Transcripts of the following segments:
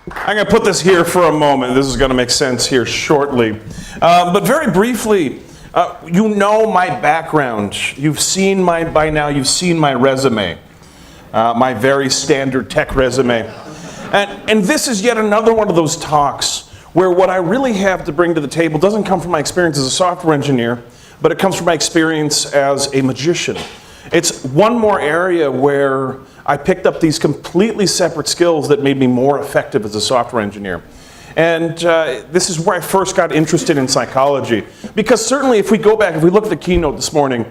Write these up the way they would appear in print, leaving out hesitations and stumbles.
I'm going to put this here for a moment. This is going to make sense here shortly. But very briefly, you know my background. You've seen by now you've seen my resume, my very standard tech resume. And this is yet another one of those talks where what I really have to bring to the table doesn't come from my experience as a software engineer, but it comes from my experience as a magician. It's one more area where I picked up these completely separate skills that made me more effective as a software engineer. And this is where I first got interested in psychology. Because certainly if we go back, if we look at the keynote this morning,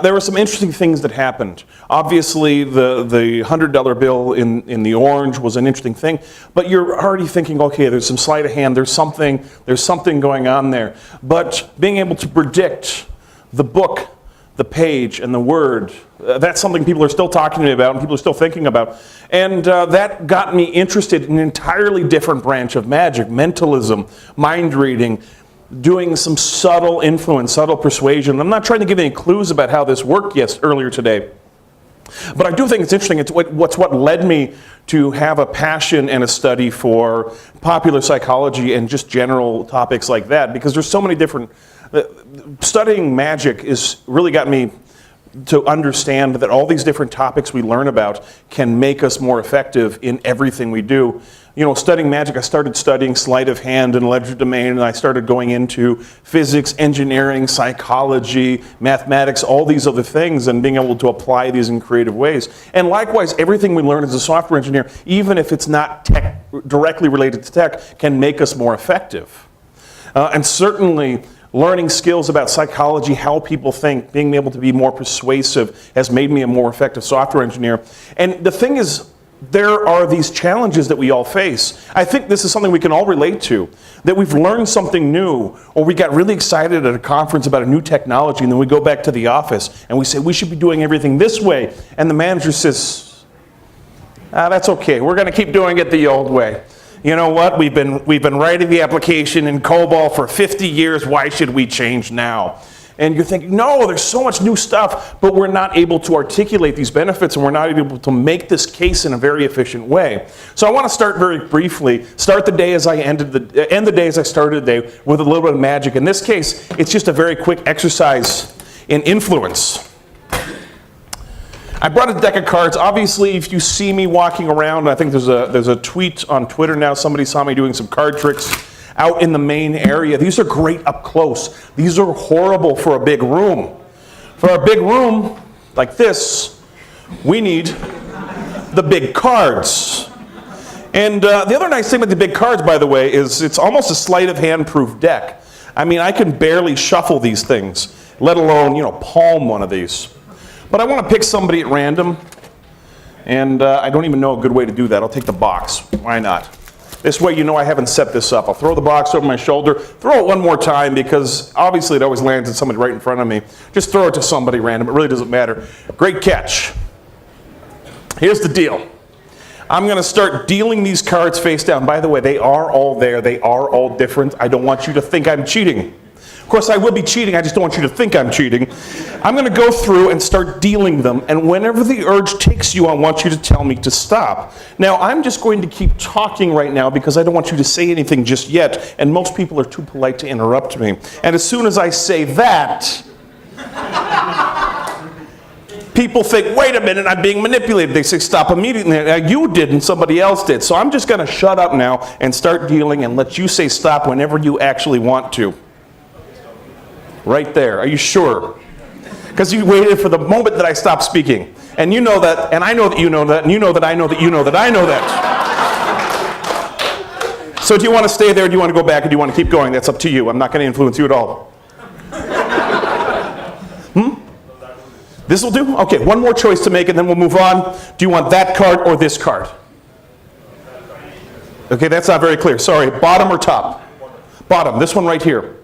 there were some interesting things that happened. Obviously the $100 bill in the orange was an interesting thing, but you're already thinking, okay, there's some sleight of hand, there's something going on there. But being able to predict the book, the page, and the word, that's something people are still talking to me about and people are still thinking about. And that got me interested in an entirely different branch of magic, mentalism, mind reading, doing some subtle influence, subtle persuasion. I'm not trying to give any clues about how this worked earlier today. But I do think it's interesting. It's what led me to have a passion and a study for popular psychology and just general topics like that, because there's so many different... Studying magic has really got me to understand that all these different topics we learn about can make us more effective in everything we do. You know, studying magic, I started studying sleight of hand and legerdemain, and I started going into physics, engineering, psychology, mathematics, all these other things, and being able to apply these in creative ways. And likewise, everything we learn as a software engineer, even if it's not directly related to tech, can make us more effective. And certainly, learning skills about psychology, how people think, being able to be more persuasive has made me a more effective software engineer. And the thing is, there are these challenges that we all face. I think this is something we can all relate to, that we've learned something new, or we got really excited at a conference about a new technology, and then we go back to the office and we say, we should be doing everything this way. And the manager says, that's okay, we're going to keep doing it the old way. You know what, we've been writing the application in COBOL for 50 years, why should we change now? And you're thinking, no, there's so much new stuff, but we're not able to articulate these benefits and we're not able to make this case in a very efficient way. So I want to start very briefly, start the day as I end the day as I started the day with a little bit of magic. In this case, it's just a very quick exercise in influence. I brought a deck of cards. Obviously, if you see me walking around, I think there's a tweet on Twitter now, somebody saw me doing some card tricks out in the main area. These are great up close. These are horrible for a big room. For a big room like this, we need the big cards. And the other nice thing with the big cards, by the way, is it's almost a sleight of hand proof deck. I mean, I can barely shuffle these things, let alone, palm one of these. But I want to pick somebody at random, and I don't even know a good way to do that. I'll take the box. Why not? This way I haven't set this up. I'll throw the box over my shoulder, throw it one more time, because obviously it always lands on somebody right in front of me. Just throw it to somebody random. It really doesn't matter. Great catch. Here's the deal. I'm going to start dealing these cards face down. By the way, they are all there. They are all different. I don't want you to think I'm cheating. Of course, I will be cheating, I just don't want you to think I'm cheating. I'm going to go through and start dealing them, and whenever the urge takes you, I want you to tell me to stop. Now, I'm just going to keep talking right now because I don't want you to say anything just yet, and most people are too polite to interrupt me. And as soon as I say that, people think, wait a minute, I'm being manipulated. They say, stop immediately. Now, you didn't, somebody else did. So I'm just going to shut up now and start dealing and let you say stop whenever you actually want to. Right there. Are you sure? Because you waited for the moment that I stopped speaking. And you know that, and I know that you know that, and you know that I know that you know that I know that. So do you want to stay there, or do you want to go back, or do you want to keep going? That's up to you. I'm not going to influence you at all. This will do? Okay, one more choice to make, and then we'll move on. Do you want that card or this card? Okay, that's not very clear. Sorry, bottom or top? Bottom, this one right here.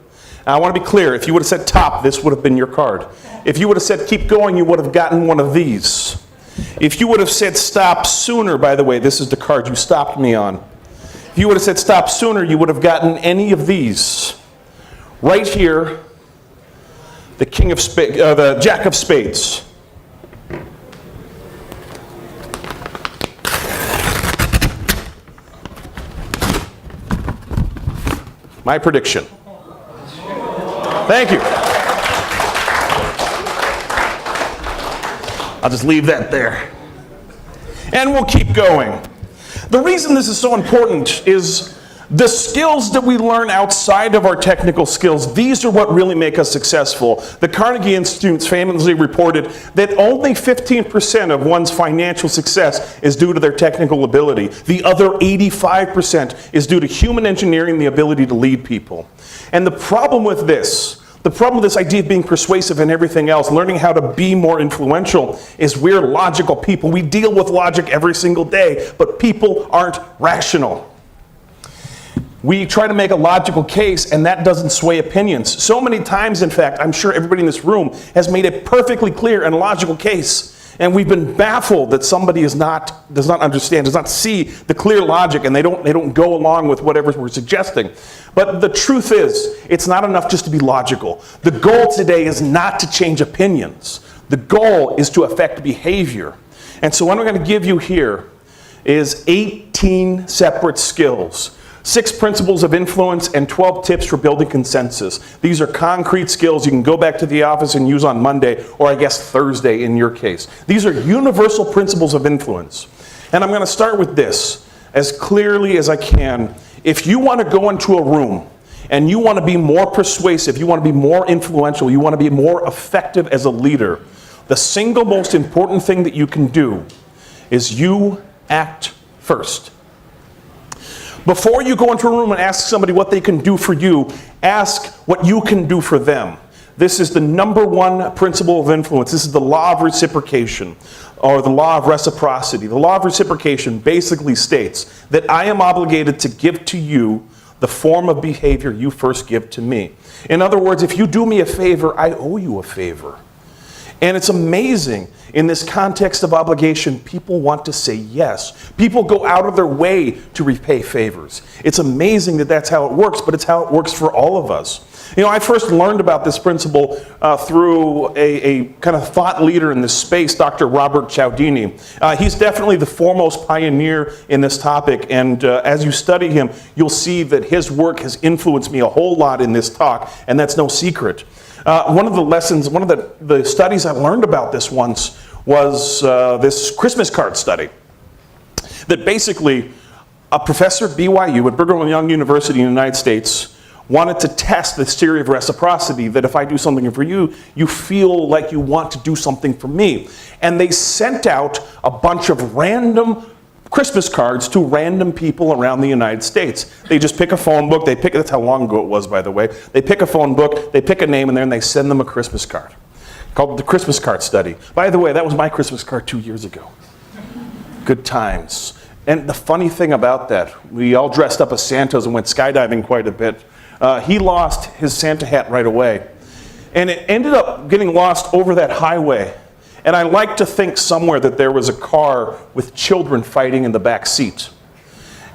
Now, I want to be clear, if you would have said top, this would have been your card. If you would have said keep going, you would have gotten one of these. If you would have said stop sooner, by the way, this is the card you stopped me on. If you would have said stop sooner, you would have gotten any of these. Right here, the the Jack of Spades. My prediction. Thank you. I'll just leave that there. And we'll keep going. The reason this is so important is the skills that we learn outside of our technical skills, these are what really make us successful. The Carnegie Institute famously reported that only 15% of one's financial success is due to their technical ability. The other 85% is due to human engineering, the ability to lead people. And the problem with this idea of being persuasive and everything else, learning how to be more influential, is we're logical people. We deal with logic every single day, but people aren't rational. We try to make a logical case, and that doesn't sway opinions. So many times, in fact, I'm sure everybody in this room has made a perfectly clear and logical case, and we've been baffled that somebody does not understand, does not see the clear logic, and they don't go along with whatever we're suggesting. But the truth is, it's not enough just to be logical. The goal today is not to change opinions. The goal is to affect behavior. And so what I'm going to give you here is 18 separate skills. 6 principles of influence and 12 tips for building consensus. These are concrete skills you can go back to the office and use on Monday, or I guess Thursday in your case. These are universal principles of influence. And I'm going to start with this as clearly as I can. If you want to go into a room and you want to be more persuasive, you want to be more influential, you want to be more effective as a leader, the single most important thing that you can do is you act first. Before you go into a room and ask somebody what they can do for you, ask what you can do for them. This is the number one principle of influence. This is the law of reciprocation, or the law of reciprocity. The law of reciprocation basically states that I am obligated to give to you the form of behavior you first give to me. In other words, if you do me a favor, I owe you a favor. And it's amazing, in this context of obligation, people want to say yes. People go out of their way to repay favors. It's amazing that that's how it works, but it's how it works for all of us. You know, I first learned about this principle through a kind of thought leader in this space, Dr. Robert Cialdini. He's definitely the foremost pioneer in this topic, and as you study him, you'll see that his work has influenced me a whole lot in this talk, and that's no secret. One of the studies I learned about this once was this Christmas card study. That basically, a professor at BYU, at Brigham Young University in the United States, wanted to test this theory of reciprocity, that if I do something for you, you feel like you want to do something for me. And they sent out a bunch of random Christmas cards to random people around the United States. They just pick a phone book, that's how long ago it was, by the way. They pick a phone book, they pick a name in there, and they send them a Christmas card. Called the Christmas card study. By the way, that was my Christmas card 2 years ago. Good times. And the funny thing about that, we all dressed up as Santas and went skydiving quite a bit. He lost his Santa hat right away. And it ended up getting lost over that highway. And I like to think somewhere that there was a car with children fighting in the back seat.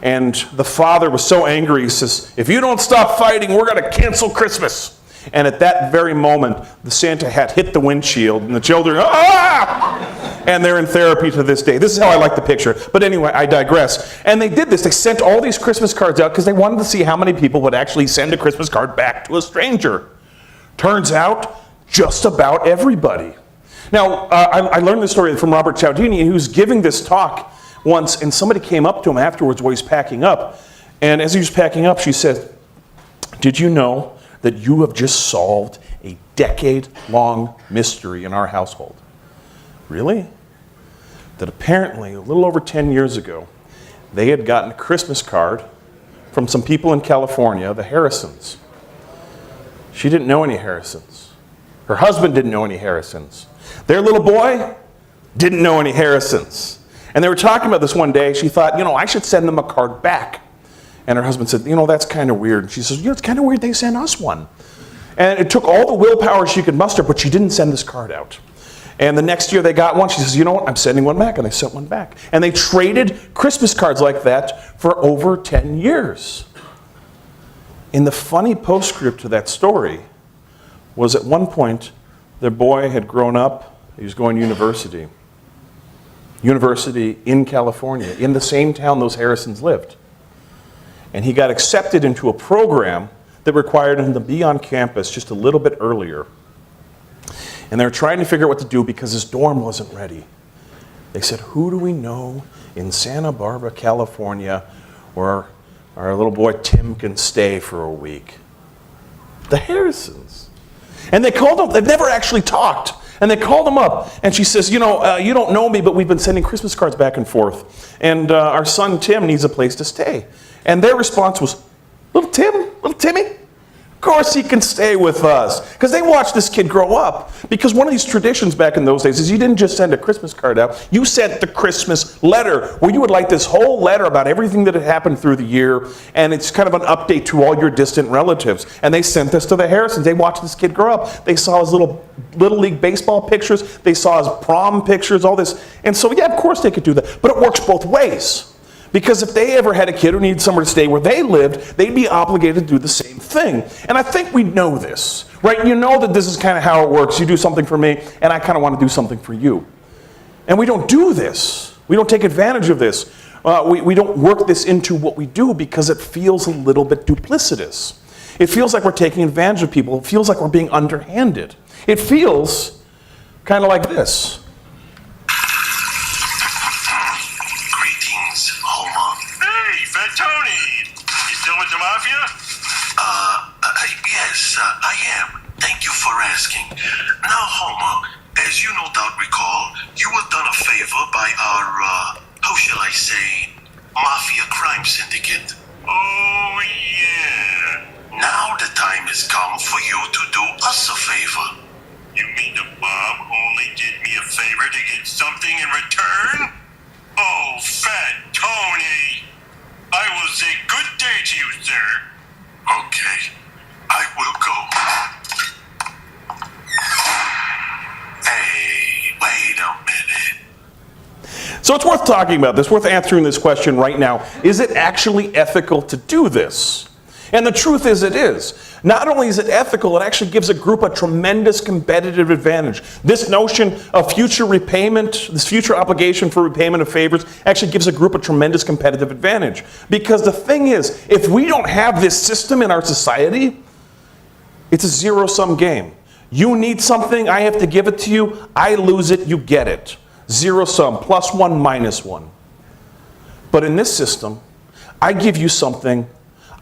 And the father was so angry, he says, if you don't stop fighting, we're going to cancel Christmas. And at that very moment, the Santa hat hit the windshield, and the children, ah! And they're in therapy to this day. This is how I like the picture. But anyway, I digress. And they did this. They sent all these Christmas cards out because they wanted to see how many people would actually send a Christmas card back to a stranger. Turns out, just about everybody. Now, I learned this story from Robert Cialdini, who was giving this talk once, and somebody came up to him afterwards while he was packing up. And as he was packing up, she said, did you know that you have just solved a decade-long mystery in our household? Really? That apparently, a little over 10 years ago, they had gotten a Christmas card from some people in California, the Harrisons. She didn't know any Harrisons. Her husband didn't know any Harrisons. Their little boy didn't know any Harrisons. And they were talking about this one day. She thought, I should send them a card back. And her husband said, that's kind of weird. And she says, it's kind of weird they sent us one. And it took all the willpower she could muster, but she didn't send this card out. And the next year they got one. She says, I'm sending one back. And they sent one back. And they traded Christmas cards like that for over 10 years. In the funny postscript to that story was at one point, their boy had grown up. He was going to university. University in California, in the same town those Harrisons lived. And he got accepted into a program that required him to be on campus just a little bit earlier. And they were trying to figure out what to do because his dorm wasn't ready. They said, who do we know in Santa Barbara, California, where our little boy Tim can stay for a week? The Harrisons. And they called him, they've never actually talked. And they called him up, and she says, you don't know me, but we've been sending Christmas cards back and forth. And our son Tim needs a place to stay. And their response was, little Timmy? Of course he can stay with us. Because they watched this kid grow up. Because one of these traditions back in those days is you didn't just send a Christmas card out, you sent the Christmas letter, where you would write this whole letter about everything that had happened through the year, and it's kind of an update to all your distant relatives. And they sent this to the Harrisons. They watched this kid grow up. They saw his little league baseball pictures, they saw his prom pictures, all this. And so, yeah, of course they could do that. But it works both ways. Because if they ever had a kid who needed somewhere to stay where they lived, they'd be obligated to do the same thing. And I think we know this, right? You know that this is kind of how it works. You do something for me, and I kind of want to do something for you. And we don't do this. We don't take advantage of this. We don't work this into what we do because it feels a little bit duplicitous. It feels like we're taking advantage of people. It feels like we're being underhanded. It feels kind of like this. Tony, you still with the Mafia? Yes, I am. Thank you for asking. Now, Homer, as you no doubt recall, you were done a favor by our, how shall I say, Mafia crime syndicate. Oh, yeah. Now the time has come for you to do us a favor. You mean the mob only did me a favor to get something in return? Oh, Fat Tony. I will say good day to you, sir. Okay, I will go. Hey, wait a minute. So it's worth talking about this, worth answering this question right now. Is it actually ethical to do this? And the truth is it is. Not only is it ethical, it actually gives a group a tremendous competitive advantage. This notion of future repayment, this future obligation for repayment of favors, actually gives a group a tremendous competitive advantage. Because the thing is, if we don't have this system in our society, it's a zero-sum game. You need something, I have to give it to you, I lose it, you get it. Zero-sum, +1, -1. But in this system, I give you something,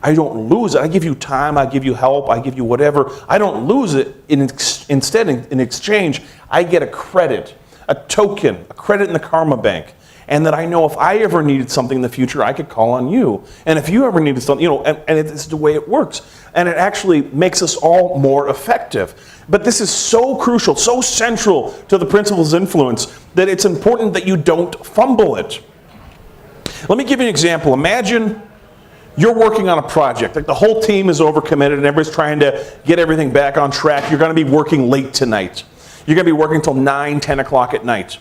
I don't lose it. I give you time, I give you help, I give you whatever. I don't lose it. Instead, in exchange, I get a credit, a token, a credit in the karma bank. And that I know if I ever needed something in the future, I could call on you. And if you ever needed something, and it's the way it works. And it actually makes us all more effective. But this is so crucial, so central to the principles of influence that it's important that you don't fumble it. Let me give you an example. Imagine you're working on a project, like the whole team is overcommitted and everybody's trying to get everything back on track. You're going to be working late tonight. You're going to be working until 9, 10 o'clock at night.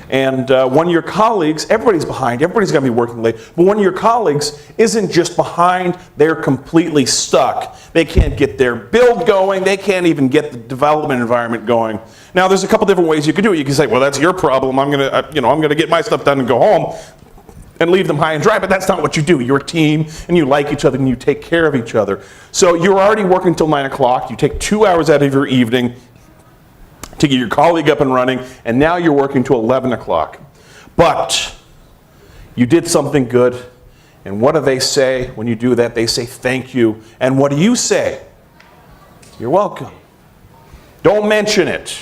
And one of your colleagues, everybody's behind, everybody's going to be working late, but one of your colleagues isn't just behind, they're completely stuck. They can't get their build going, they can't even get the development environment going. Now there's a couple different ways you could do it. You can say, well, that's your problem, I'm going to get my stuff done and go home and leave them high and dry, but that's not what you do. You're a team, and you like each other, and you take care of each other. So you're already working until 9 o'clock. You take 2 hours out of your evening to get your colleague up and running, and now you're working till 11 o'clock. But you did something good, and what do they say when you do that? They say thank you. And what do you say? You're welcome. Don't mention it.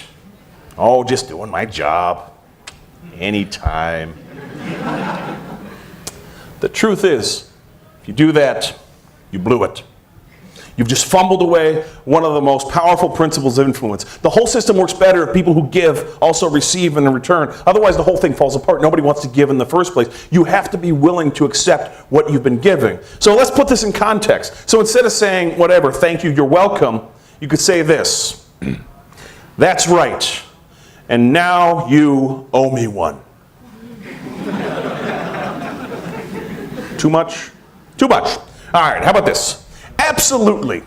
Oh, just doing my job. Anytime. The truth is, if you do that, you blew it. You've just fumbled away one of the most powerful principles of influence. The whole system works better if people who give also receive in return. Otherwise, the whole thing falls apart. Nobody wants to give in the first place. You have to be willing to accept what you've been giving. So let's put this in context. So instead of saying, whatever, thank you, you're welcome, you could say this. That's right. And now you owe me one. Too much? Too much. All right, how about this? Absolutely.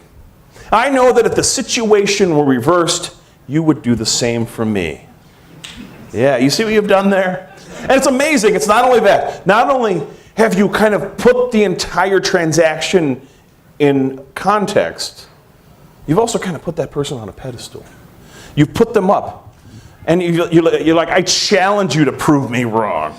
I know that if the situation were reversed, you would do the same for me. Yeah, you see what you've done there? And it's amazing. It's not only that. Not only have you kind of put the entire transaction in context, you've also kind of put that person on a pedestal. You've put them up. And you're like, I challenge you to prove me wrong.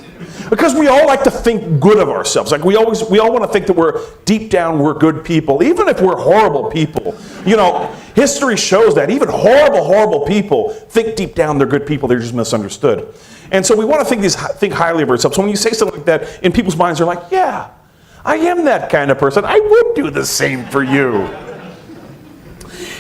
Because we all like to think good of ourselves. Like we all want to think that deep down we're good people, even if we're horrible people. You know, history shows that even horrible people think deep down they're good people, they're just misunderstood. And so we want to think highly of ourselves. So when you say something like that, in people's minds they're like, yeah, I am that kind of person. I would do the same for you.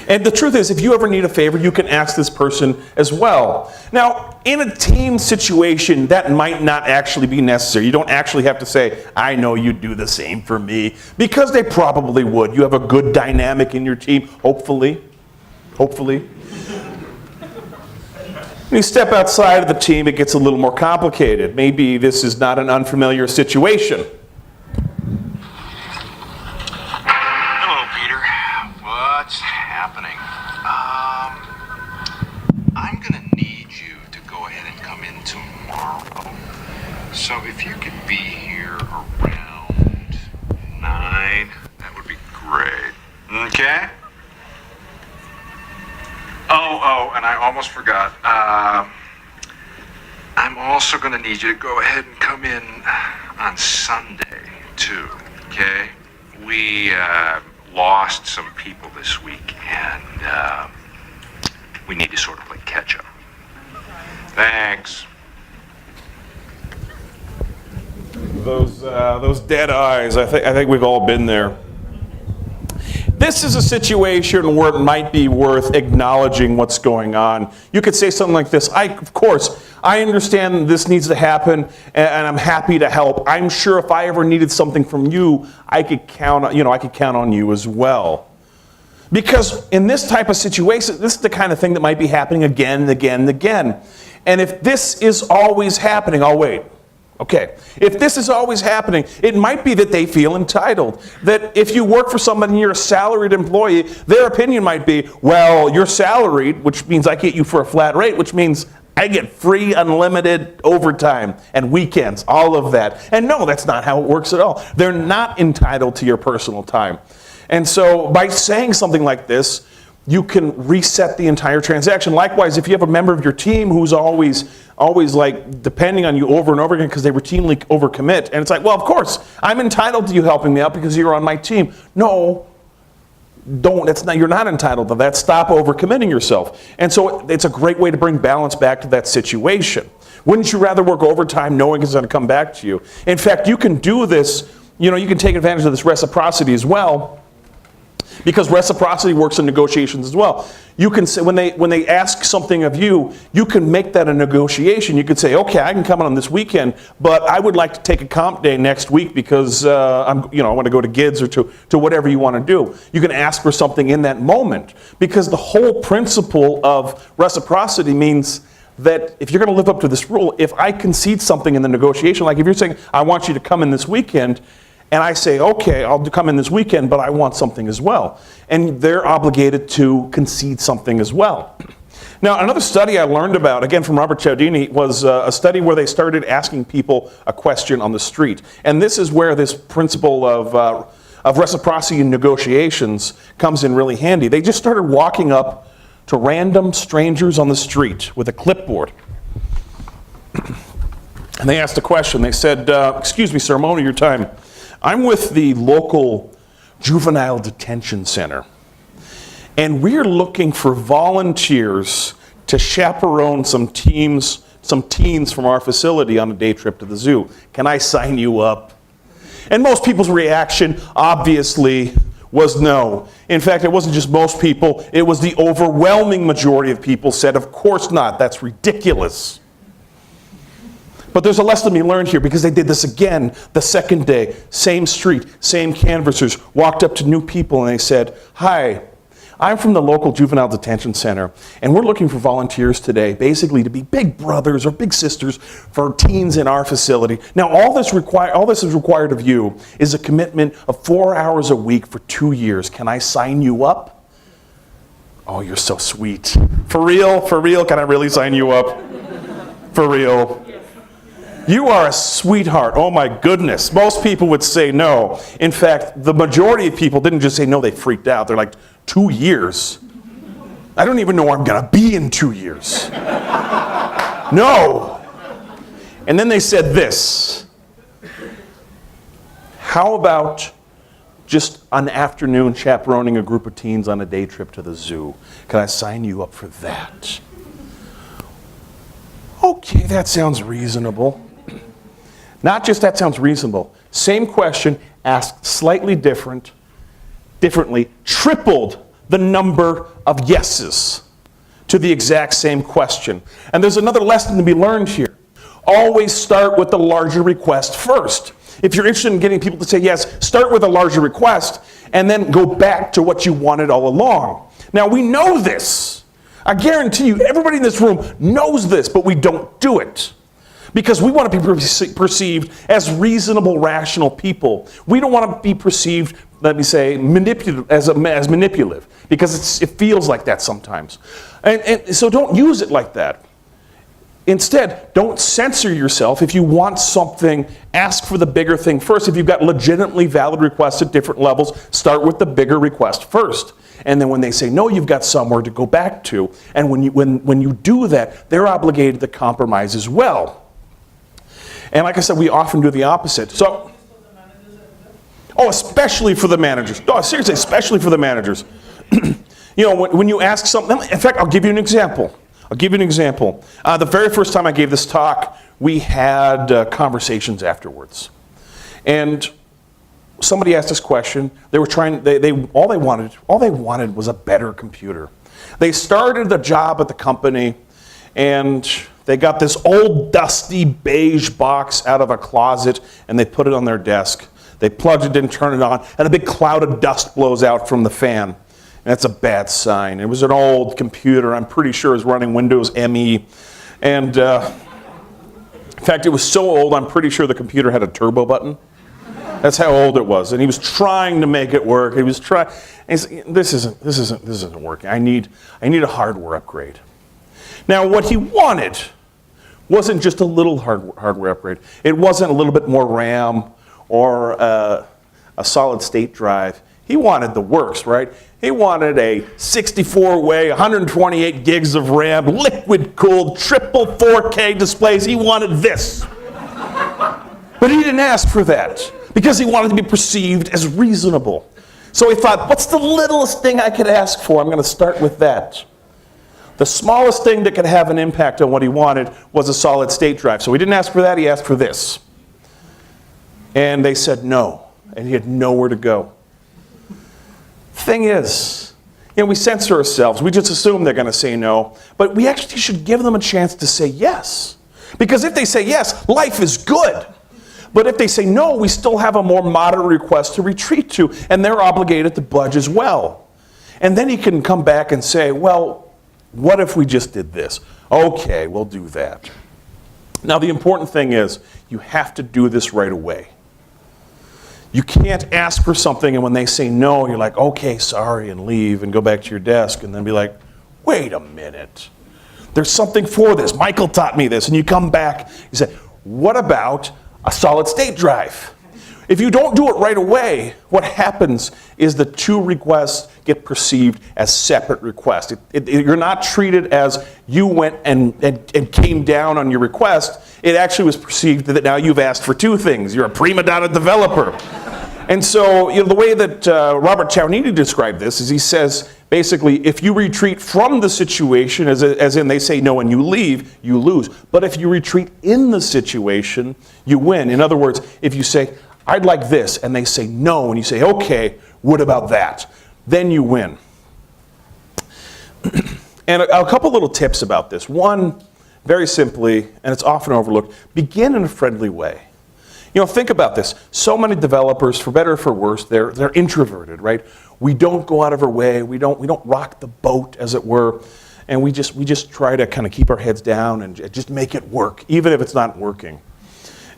And the truth is, if you ever need a favor, you can ask this person as well. Now, in a team situation, that might not actually be necessary. You don't actually have to say, I know you'd do the same for me, because they probably would. You have a good dynamic in your team, hopefully. When you step outside of the team, it gets a little more complicated. Maybe this is not an unfamiliar situation. What's happening? I'm gonna need you to go ahead and come in tomorrow. So if you could be here around 9, that would be great. Okay? Oh, and I almost forgot. I'm also gonna need you to go ahead and come in on Sunday too. Okay? We lost some people this week, and we need to sort of play catch up. Thanks. Those dead eyes, I think we've all been there. This is a situation where it might be worth acknowledging what's going on. You could say something like this: of course, I understand this needs to happen, and I'm happy to help. I'm sure if I ever needed something from you, I could count on you as well. Because in this type of situation, this is the kind of thing that might be happening again and again and again. And if this is always happening, I'll wait. Okay, if this is always happening, it might be that they feel entitled. That if you work for somebody and you're a salaried employee, their opinion might be, well, you're salaried, which means I get you for a flat rate, which means I get free unlimited overtime and weekends, all of that. And no, that's not how it works at all. They're not entitled to your personal time. And so by saying something like this, you can reset the entire transaction. Likewise, if you have a member of your team who's always like depending on you over and over again because they routinely overcommit, and it's like, well, of course, I'm entitled to you helping me out because you're on my team. No, don't. You're not entitled to that. Stop overcommitting yourself. And so it's a great way to bring balance back to that situation. Wouldn't you rather work overtime knowing it's going to come back to you? In fact, you can do this, you can take advantage of this reciprocity as well, because reciprocity works in negotiations as well. You can say, when they ask something of you, you can make that a negotiation. You could say, okay, I can come in on this weekend, but I would like to take a comp day next week because I want to go to GIDS or to whatever you want to do. You can ask for something in that moment, because the whole principle of reciprocity means that if you're going to live up to this rule, if I concede something in the negotiation, like if you're saying, I want you to come in this weekend, and I say, okay, I'll come in this weekend, but I want something as well. And they're obligated to concede something as well. Now, another study I learned about, again from Robert Cialdini, was a study where they started asking people a question on the street. And this is where this principle of reciprocity in negotiations comes in really handy. They just started walking up to random strangers on the street with a clipboard. And they asked a question. They said, excuse me, sir, a moment of your time. I'm with the local juvenile detention center, and we're looking for volunteers to chaperone some teens from our facility on a day trip to the zoo. Can I sign you up? And most people's reaction, obviously, was no. In fact, it wasn't just most people, it was the overwhelming majority of people said, of course not, that's ridiculous. But there's a lesson to be learned here, because they did this again the second day. Same street, same canvassers, walked up to new people and they said, hi, I'm from the local juvenile detention center, and we're looking for volunteers today, basically to be big brothers or big sisters for teens in our facility. Now, all this is required of you is a commitment of 4 hours a week for 2 years. Can I sign you up? Oh, you're so sweet. For real? For real? Can I really sign you up? For real? You are a sweetheart. Oh my goodness. Most people would say no. In fact, the majority of people didn't just say no, they freaked out. They're like, 2 years? I don't even know where I'm going to be in 2 years. No. And then they said this. How about just an afternoon chaperoning a group of teens on a day trip to the zoo? Can I sign you up for that? Okay, that sounds reasonable. Not just that sounds reasonable. Same question, asked slightly differently, tripled the number of yeses to the exact same question. And there's another lesson to be learned here. Always start with the larger request first. If you're interested in getting people to say yes, start with a larger request and then go back to what you wanted all along. Now we know this. I guarantee you, everybody in this room knows this, but we don't do it. Because we want to be perceived as reasonable, rational people. We don't want to be perceived, let me say, as manipulative. Because it feels like that sometimes. And so don't use it like that. Instead, don't censor yourself. If you want something, ask for the bigger thing first. If you've got legitimately valid requests at different levels, start with the bigger request first. And then when they say no, you've got somewhere to go back to. And when you do that, they're obligated to compromise as well. And like I said, we often do the opposite. So, especially for the managers. Oh, seriously, especially for the managers. When you ask something, in fact, I'll give you an example. The very first time I gave this talk, we had conversations afterwards. And somebody asked this question. They were all they wanted was a better computer. They started the job at the company, and they got this old dusty beige box out of a closet, and they put it on their desk. They plugged it in, turned it on, and a big cloud of dust blows out from the fan. And that's a bad sign. It was an old computer. I'm pretty sure it was running Windows ME. And in fact, it was so old, I'm pretty sure the computer had a turbo button. That's how old it was. And he was trying to make it work. He was trying. This isn't working. I need a hardware upgrade. Now, what he wanted wasn't just a little hardware upgrade. It wasn't a little bit more RAM or a solid state drive. He wanted the works, right? He wanted a 64-way, 128 gigs of RAM, liquid-cooled, triple 4K displays. He wanted this. But he didn't ask for that because he wanted to be perceived as reasonable. So he thought, what's the littlest thing I could ask for? I'm going to start with that. The smallest thing that could have an impact on what he wanted was a solid state drive. So he didn't ask for that, he asked for this. And they said no, and he had nowhere to go. Thing is, we censor ourselves. We just assume they're going to say no. But we actually should give them a chance to say yes. Because if they say yes, life is good. But if they say no, we still have a more moderate request to retreat to, and they're obligated to budge as well. And then he can come back and say, well, what if we just did this? Okay, we'll do that. Now, the important thing is you have to do this right away. You can't ask for something and when they say no, you're like, okay, sorry, and leave and go back to your desk and then be like, wait a minute. There's something for this. Michael taught me this. And you come back, you say, what about a solid state drive? If you don't do it right away, what happens is the two requests get perceived as separate requests. You're not treated as you went and came down on your request. It actually was perceived that now you've asked for two things. You're a prima donna developer. And so the way that Robert Cialdini described this is he says, basically, if you retreat from the situation, as in they say no and you leave, you lose. But if you retreat in the situation, you win. In other words, if you say, I'd like this, and they say no, and you say, okay, what about that? Then you win. And a couple little tips about this. One, very simply, and it's often overlooked, begin in a friendly way. Think about this. So many developers, for better or for worse, they're introverted, right? We don't go out of our way. We don't rock the boat, as it were, and we just try to kind of keep our heads down and just make it work, even if it's not working.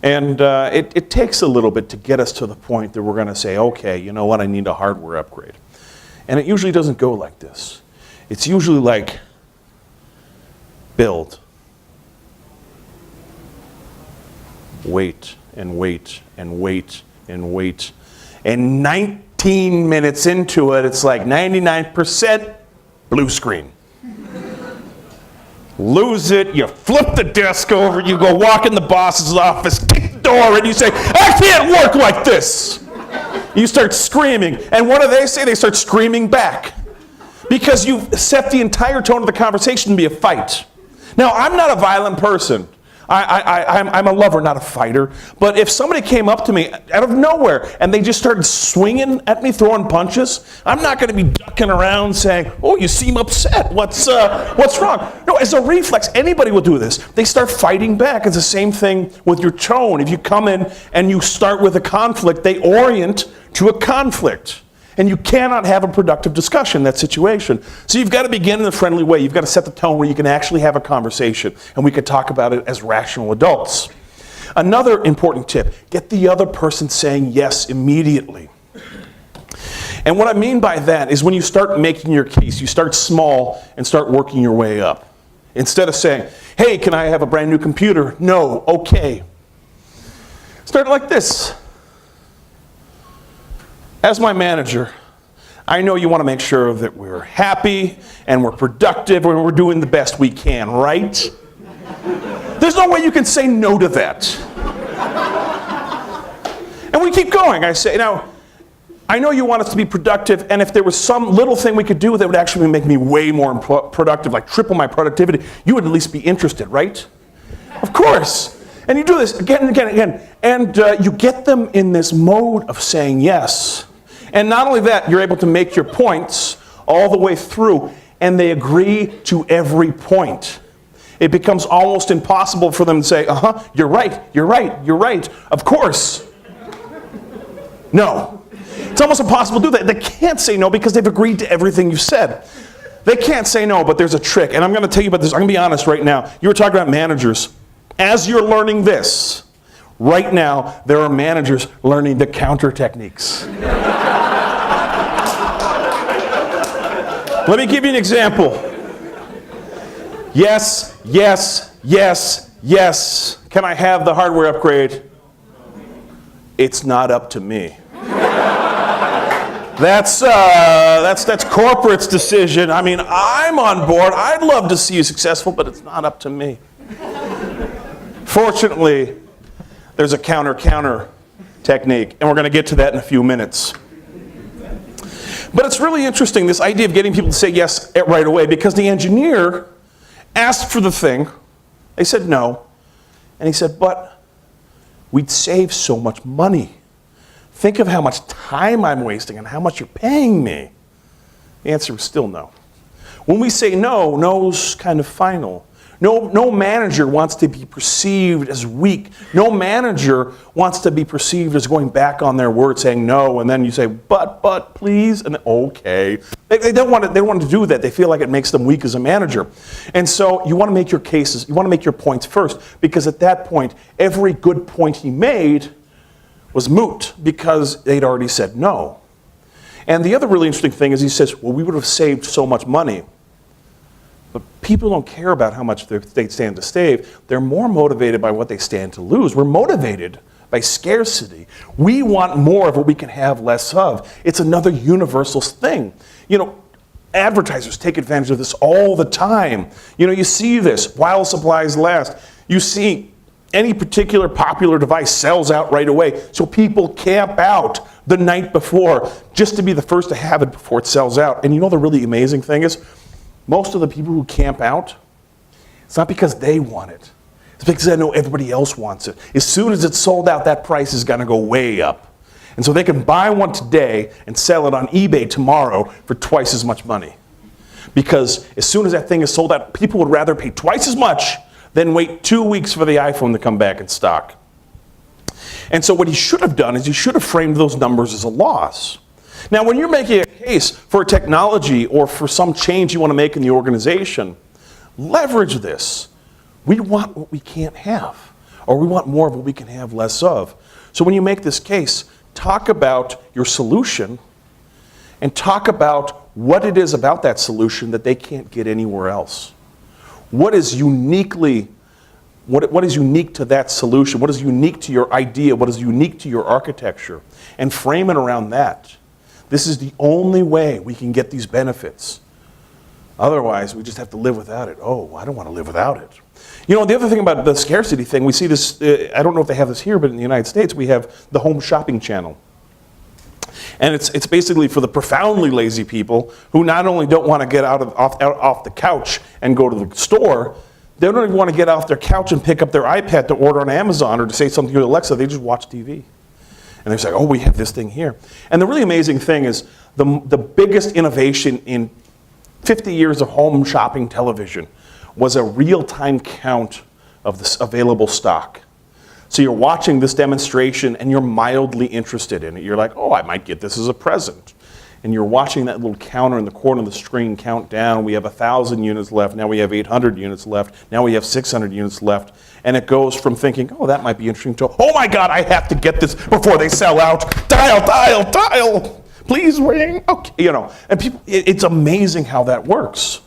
And it takes a little bit to get us to the point that we're going to say, okay, you know what, I need a hardware upgrade. And it usually doesn't go like this. It's usually like, build. Wait and wait and wait and wait. And 19 minutes into it, it's like 99% blue screen. Lose it, you flip the desk over, you go walk in the boss's office, kick the door, and you say, I can't work like this. You start screaming. And what do they say? They start screaming back. Because you've set the entire tone of the conversation to be a fight. Now, I'm not a violent person. I'm a lover, not a fighter. But if somebody came up to me out of nowhere and they just started swinging at me, throwing punches, I'm not going to be ducking around saying, oh, you seem upset. What's wrong? No, as a reflex, anybody will do this. They start fighting back. It's the same thing with your tone. If you come in and you start with a conflict, they orient to a conflict. And you cannot have a productive discussion in that situation. So you've got to begin in a friendly way. You've got to set the tone where you can actually have a conversation. And we can talk about it as rational adults. Another important tip, get the other person saying yes immediately. And what I mean by that is when you start making your case, you start small and start working your way up. Instead of saying, hey, can I have a brand new computer? No, okay. Start like this. As my manager, I know you want to make sure that we're happy and we're productive and we're doing the best we can, right? There's no way you can say no to that. And we keep going. I say, now, I know you want us to be productive, and if there was some little thing we could do that would actually make me way more productive, like triple my productivity, you would at least be interested, right? Of course. And you do this again and again and again. And you get them in this mode of saying yes. And not only that, you're able to make your points all the way through, and they agree to every point. It becomes almost impossible for them to say, you're right, you're right, you're right. Of course. No. It's almost impossible to do that. They can't say no because they've agreed to everything you've said. They can't say no, but there's a trick. And I'm going to tell you about this. I'm going to be honest right now. You were talking about managers. As you're learning this, right now, there are managers learning the counter techniques. Let me give you an example. Yes, yes, yes, yes. Can I have the hardware upgrade? It's not up to me. That's corporate's decision. I mean, I'm on board. I'd love to see you successful, but it's not up to me. Fortunately, there's a counter technique, and we're going to get to that in a few minutes. But it's really interesting, this idea of getting people to say yes right away, because the engineer asked for the thing. They said no. And he said, but we'd save so much money. Think of how much time I'm wasting and how much you're paying me. The answer was still no. When we say no, no's kind of final. No manager wants to be perceived as weak. No manager wants to be perceived as going back on their word, saying no, and then you say, but, please, and okay. They don't want to do that. They feel like it makes them weak as a manager. And so you want to make your cases, you want to make your points first, because at that point, every good point he made was moot, because they'd already said no. And the other really interesting thing is he says, well, we would have saved so much money. But people don't care about how much they stand to save. They're more motivated by what they stand to lose. We're motivated by scarcity. We want more of what we can have less of. It's another universal thing. You know, advertisers take advantage of this all the time. You know, you see this while supplies last. You see any particular popular device sells out right away, so people camp out the night before just to be the first to have it before it sells out. And you know the really amazing thing is, most of the people who camp out, it's not because they want it. It's because they know everybody else wants it. As soon as it's sold out, that price is going to go way up. And so they can buy one today and sell it on eBay tomorrow for twice as much money. Because as soon as that thing is sold out, people would rather pay twice as much than wait 2 weeks for the iPhone to come back in stock. And so what he should have done is he should have framed those numbers as a loss. Now, when you're making a case for a technology or for some change you want to make in the organization, leverage this. We want what we can't have, or we want more of what we can have less of. So when you make this case, talk about your solution and talk about what it is about that solution that they can't get anywhere else. What is uniquely What is unique to that solution? What is unique to your idea? What is unique to your architecture? And frame it around that. This is the only way we can get these benefits. Otherwise, we just have to live without it. Oh, I don't want to live without it. You know, the other thing about the scarcity thing, we see this, I don't know if they have this here, but in the United States, we have the home shopping channel. And it's basically for the profoundly lazy people who not only don't want to get off the couch and go to the store, they don't even want to get off their couch and pick up their iPad to order on Amazon or to say something to Alexa. They just watch TV. And they're like, oh, we have this thing here. And the really amazing thing is the biggest innovation in 50 years of home shopping television was a real-time count of this available stock. So you're watching this demonstration and you're mildly interested in it. You're like, oh, I might get this as a present. And you're watching that little counter in the corner of the screen count down. We have 1,000 units left. Now we have 800 units left. Now we have 600 units left. And it goes from thinking, oh, that might be interesting to, oh my God, I have to get this before they sell out. Dial, dial, dial. Please ring. Okay, you know, and people, it's amazing how that works.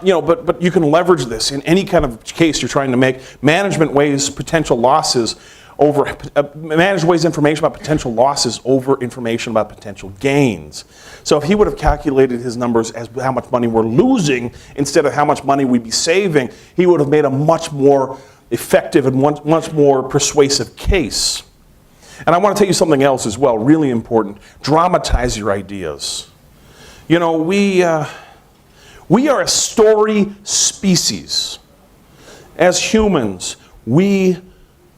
You know, but you can leverage this in any kind of case you're trying to make. Management weighs potential losses over, management weighs information about potential losses over information about potential gains. So if he would have calculated his numbers as how much money we're losing instead of how much money we'd be saving, he would have made a much more effective and much more persuasive case. And I want to tell you something else as well, really important. Dramatize your ideas. You know, we are a story species. As humans, we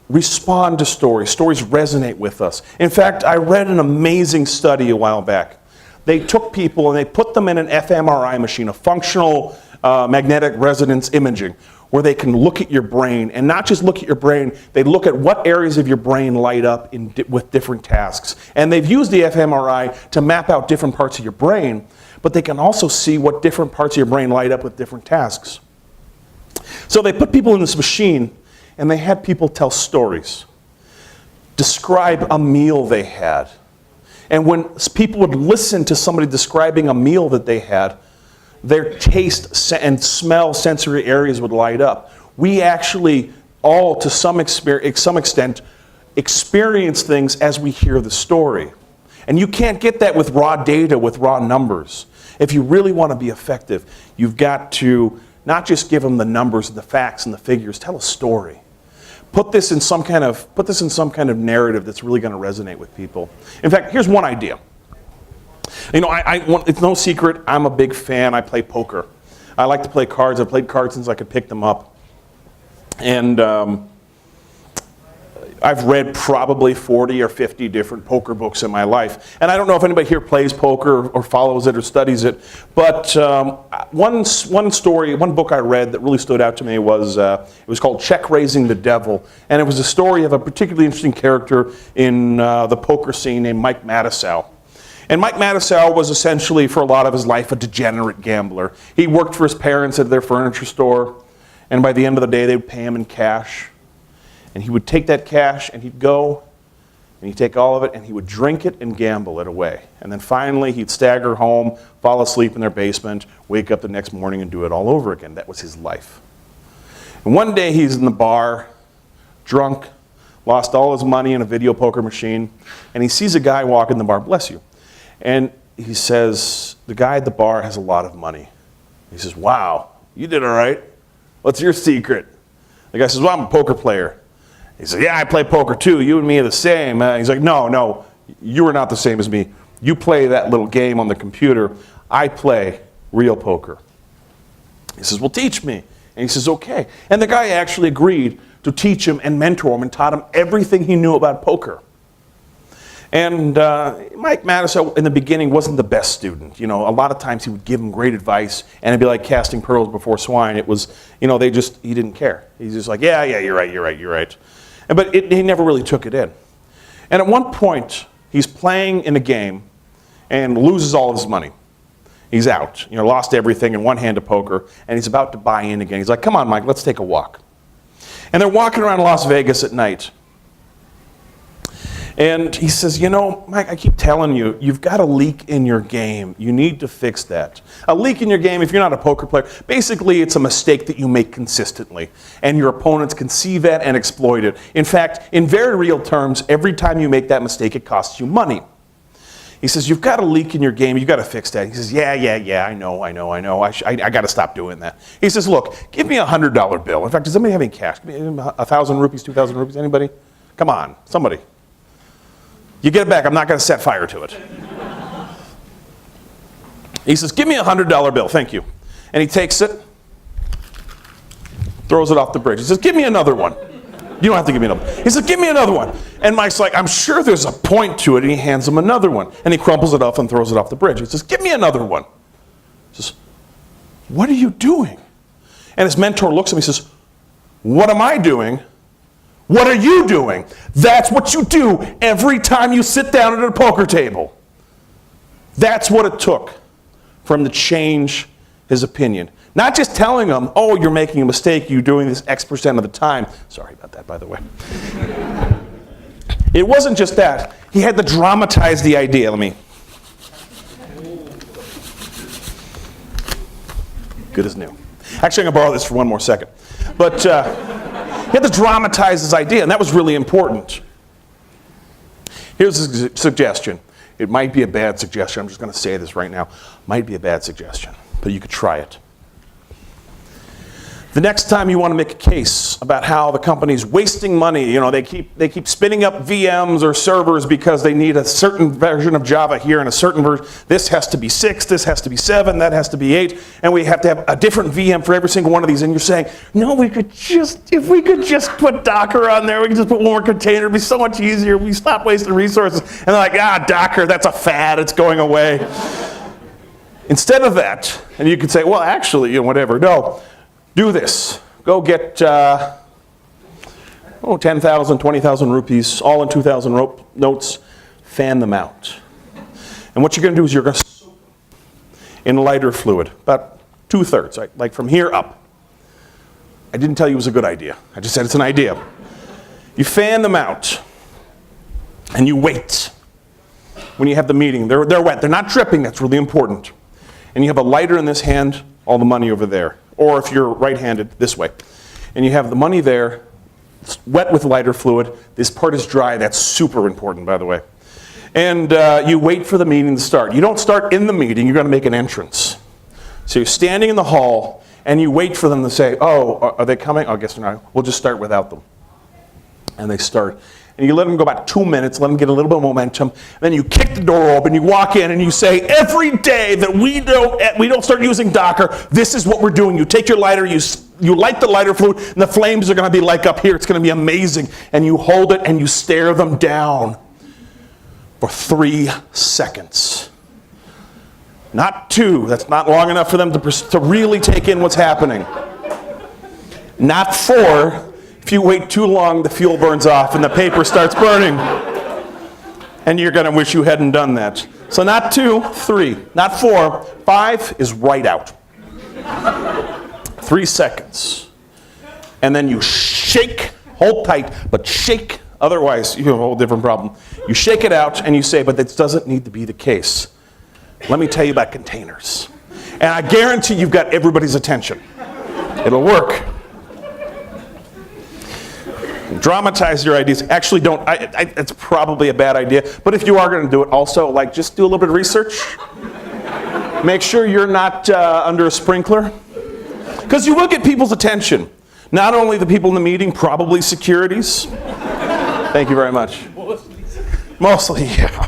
respond to stories. Stories resonate with us. In fact, I read an amazing study a while back. They took people and they put them in an fMRI machine, a functional magnetic resonance imaging, where they can look at your brain, and not just look at your brain, they look at what areas of your brain light up with different tasks. And they've used the fMRI to map out different parts of your brain, but they can also see what different parts of your brain light up with different tasks. So they put people in this machine, and they had people tell stories, describe a meal they had. And when people would listen to somebody describing a meal that they had, their taste and smell sensory areas would light up. We actually all, to some extent, experience things as we hear the story. And you can't get that with raw data, with raw numbers. If you really want to be effective, you've got to not just give them the numbers and the facts and the figures, tell a story. Put this in some kind of narrative that's really going to resonate with people. In fact, here's one idea. You know, it's no secret, I'm a big fan. I play poker. I like to play cards. I've played cards since I could pick them up. And I've read probably 40 or 50 different poker books in my life. And I don't know if anybody here plays poker or follows it or studies it, but one book I read that really stood out to me was, it was called Check Raising the Devil. And it was a story of a particularly interesting character in the poker scene named Mike Matusow. And Mike Matusow was essentially, for a lot of his life, a degenerate gambler. He worked for his parents at their furniture store, and by the end of the day, they would pay him in cash. And he would take that cash, and he'd go, and he'd take all of it, and he would drink it and gamble it away. And then finally, he'd stagger home, fall asleep in their basement, wake up the next morning, and do it all over again. That was his life. And one day, he's in the bar, drunk, lost all his money in a video poker machine, and he sees a guy walk in the bar, bless you. And he says, the guy at the bar has a lot of money. He says, wow, you did all right. What's your secret? The guy says, well, I'm a poker player. He says, yeah, I play poker too. You and me are the same. He's like, no, you are not the same as me. You play that little game on the computer. I play real poker. He says, well, teach me. And he says, okay. And the guy actually agreed to teach him and mentor him and taught him everything he knew about poker. And Mike Matusow, in the beginning, wasn't the best student. You know, a lot of times he would give him great advice, and it'd be like casting pearls before swine. It was, you know, he didn't care. He's just like, yeah, you're right. But he never really took it in. And at one point, he's playing in a game and loses all of his money. He's out, you know, lost everything in one hand of poker, and he's about to buy in again. He's like, come on, Mike, let's take a walk. And they're walking around Las Vegas at night. And he says, you know, Mike, I keep telling you, you've got a leak in your game. You need to fix that. A leak in your game, if you're not a poker player, basically it's a mistake that you make consistently. And your opponents can see that and exploit it. In fact, in very real terms, every time you make that mistake, it costs you money. He says, you've got a leak in your game. You've got to fix that. He says, yeah, I know. I got to stop doing that. He says, look, give me a $100 bill. In fact, does anybody have any cash? Give me 1,000 rupees, 2,000 rupees? Anybody? Come on, somebody. You get it back. I'm not going to set fire to it. He says, give me a $100 bill. Thank you. And he takes it, throws it off the bridge. He says, give me another one. You don't have to give me another one. He says, give me another one. And Mike's like, I'm sure there's a point to it. And he hands him another one. And he crumples it up and throws it off the bridge. He says, give me another one. He says, what are you doing? And his mentor looks at him and says, what am I doing? What are you doing? That's what you do every time you sit down at a poker table. That's what it took for him to change his opinion. Not just telling him, oh, you're making a mistake, you're doing this X% of the time. Sorry about that, by the way. It wasn't just that. He had to dramatize the idea. Good as new. Actually, I'm going to borrow this for one more second. But he had to dramatize his idea, and that was really important. Here's a suggestion. It might be a bad suggestion. I'm just going to say this right now. Might be a bad suggestion, but you could try it. The next time you want to make a case about how the company's wasting money, you know, they keep spinning up VMs or servers because they need a certain version of Java here and a certain version. This has to be 6, this has to be 7, that has to be 8, and we have to have a different VM for every single one of these. And you're saying, no, if we could just put Docker on there, we could just put one more container, it'd be so much easier. We stop wasting resources. And they're like, Docker, that's a fad, it's going away. Instead of that, and you could say, well, actually, you know, whatever. No. Do this. Go get 10,000, 20,000 rupees, all in 2,000 notes. Fan them out. And what you're going to do is you're going to soak them in lighter fluid, about 2/3, right? Like from here up. I didn't tell you it was a good idea. I just said it's an idea. You fan them out, and you wait. When you have the meeting, they're wet. They're not dripping. That's really important. And you have a lighter in this hand, all the money over there. Or if you're right-handed, this way. And you have the money there, it's wet with lighter fluid. This part is dry. That's super important, by the way. And you wait for the meeting to start. You don't start in the meeting. You're going to make an entrance. So you're standing in the hall, and you wait for them to say, oh, are they coming? Oh, I guess they're not. We'll just start without them. And they start. And you let them go about 2 minutes, let them get a little bit of momentum. And then you kick the door open, you walk in, and you say, every day that we don't start using Docker, this is what we're doing. You take your lighter, you light the lighter fluid, and the flames are going to be like up here. It's going to be amazing. And you hold it, and you stare them down for 3 seconds. Not 2. That's not long enough for them to really take in what's happening. Not 4. If you wait too long, the fuel burns off and the paper starts burning. And you're going to wish you hadn't done that. So not 2, 3, not 4. 5 is right out. 3 seconds. And then you shake, hold tight, but shake. Otherwise, you have a whole different problem. You shake it out and you say, but this doesn't need to be the case. Let me tell you about containers. And I guarantee you've got everybody's attention. It'll work. Dramatize your ideas. Actually, don't. It's probably a bad idea. But if you are going to do it, also, like, just do a little bit of research. Make sure you're not under a sprinkler. Because you will get people's attention. Not only the people in the meeting, probably securities. Thank you very much. Mostly, yeah.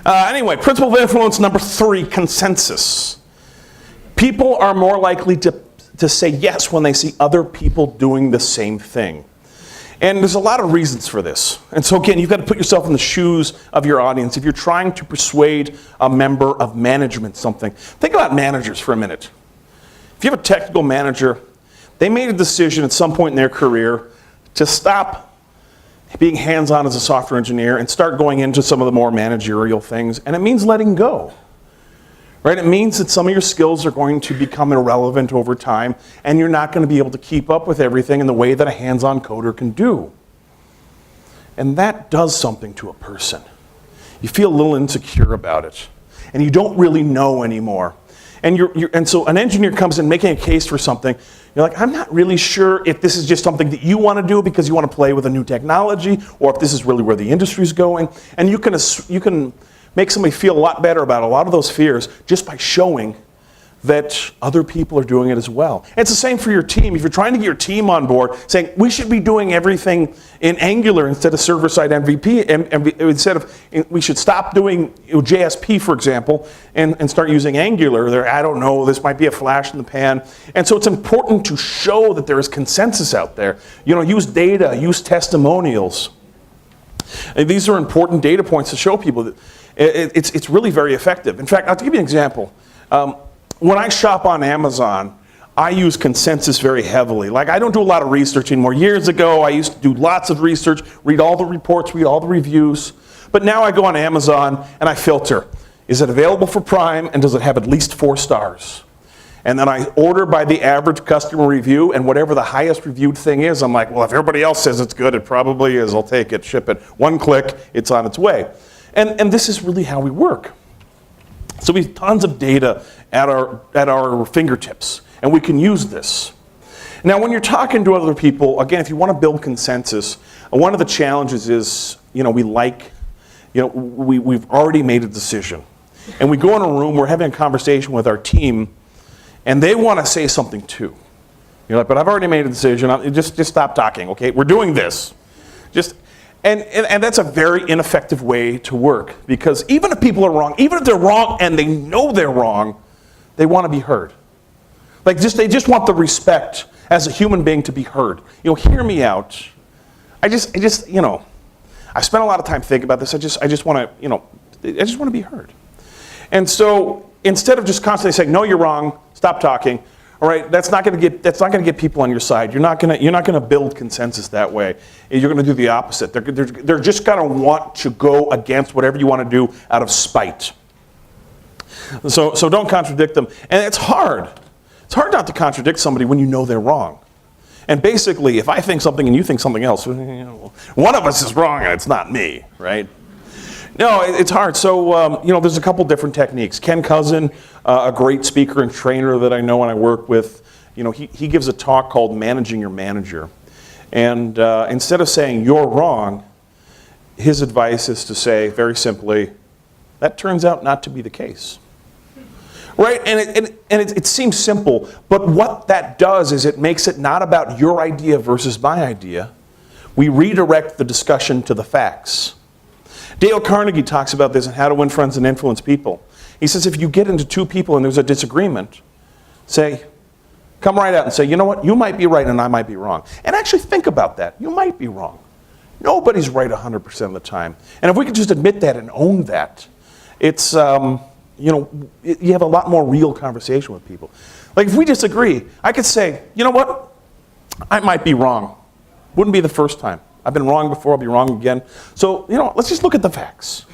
Anyway, principle of influence number 3, consensus. People are more likely to say yes when they see other people doing the same thing. And there's a lot of reasons for this. And so again, you've got to put yourself in the shoes of your audience. If you're trying to persuade a member of management something, think about managers for a minute. If you have a technical manager, they made a decision at some point in their career to stop being hands-on as a software engineer and start going into some of the more managerial things. And it means letting go. Right? It means that some of your skills are going to become irrelevant over time, and you're not going to be able to keep up with everything in the way that a hands-on coder can do. And that does something to a person. You feel a little insecure about it. And you don't really know anymore. And so an engineer comes in making a case for something. You're like, I'm not really sure if this is just something that you want to do because you want to play with a new technology, or if this is really where the industry is going. And you can make somebody feel a lot better about a lot of those fears just by showing that other people are doing it as well. And it's the same for your team. If you're trying to get your team on board, saying we should be doing everything in Angular instead of server-side MVP, we should stop doing JSP, for example, and start using Angular. I don't know, this might be a flash in the pan. And so it's important to show that there is consensus out there. Use data, use testimonials. And these are important data points to show people that it's really very effective. In fact, I'll give you an example. When I shop on Amazon, I use consensus very heavily. Like, I don't do a lot of research anymore. Years ago, I used to do lots of research, read all the reports, read all the reviews. But now I go on Amazon and I filter. Is it available for Prime, and does it have at least 4 stars? And then I order by the average customer review, and whatever the highest reviewed thing is, I'm like, well, if everybody else says it's good, it probably is. I'll take it, ship it. One click, it's on its way. And this is really how we work. So we have tons of data at our fingertips, and we can use this. Now, when you're talking to other people, again, if you want to build consensus, one of the challenges is, we've already made a decision. And we go in a room, we're having a conversation with our team, and they want to say something too. You're like, but I've already made a decision. Just stop talking, okay? We're doing this. And that's a very ineffective way to work, because even if people are wrong, even if they're wrong and they know they're wrong, they want to be heard. They just want the respect as a human being to be heard. Hear me out. I spent a lot of time thinking about this. I just want to be heard. And so instead of just constantly saying, no, you're wrong, stop talking, all right, that's not going to get people on your side. You're not going to build consensus that way. You're going to do the opposite. They're just going to want to go against whatever you want to do out of spite. So don't contradict them. And it's hard. It's hard not to contradict somebody when you know they're wrong. And basically, if I think something and you think something else, one of us is wrong and it's not me, right? No, it's hard. So, there's a couple different techniques. Ken Cousin, a great speaker and trainer that I know and I work with, he gives a talk called Managing Your Manager. And instead of saying, you're wrong, his advice is to say, very simply, that turns out not to be the case. Right? And it seems simple, but what that does is it makes it not about your idea versus my idea. We redirect the discussion to the facts. Dale Carnegie talks about this in How to Win Friends and Influence People. He says if you get into 2 people and there's a disagreement, come right out and say, you know what, you might be right and I might be wrong. And actually think about that. You might be wrong. Nobody's right 100% of the time. And if we could just admit that and own that, it's, you have a lot more real conversation with people. Like if we disagree, I could say, you know what, I might be wrong. Wouldn't be the first time. I've been wrong before, I'll be wrong again. So, let's just look at the facts.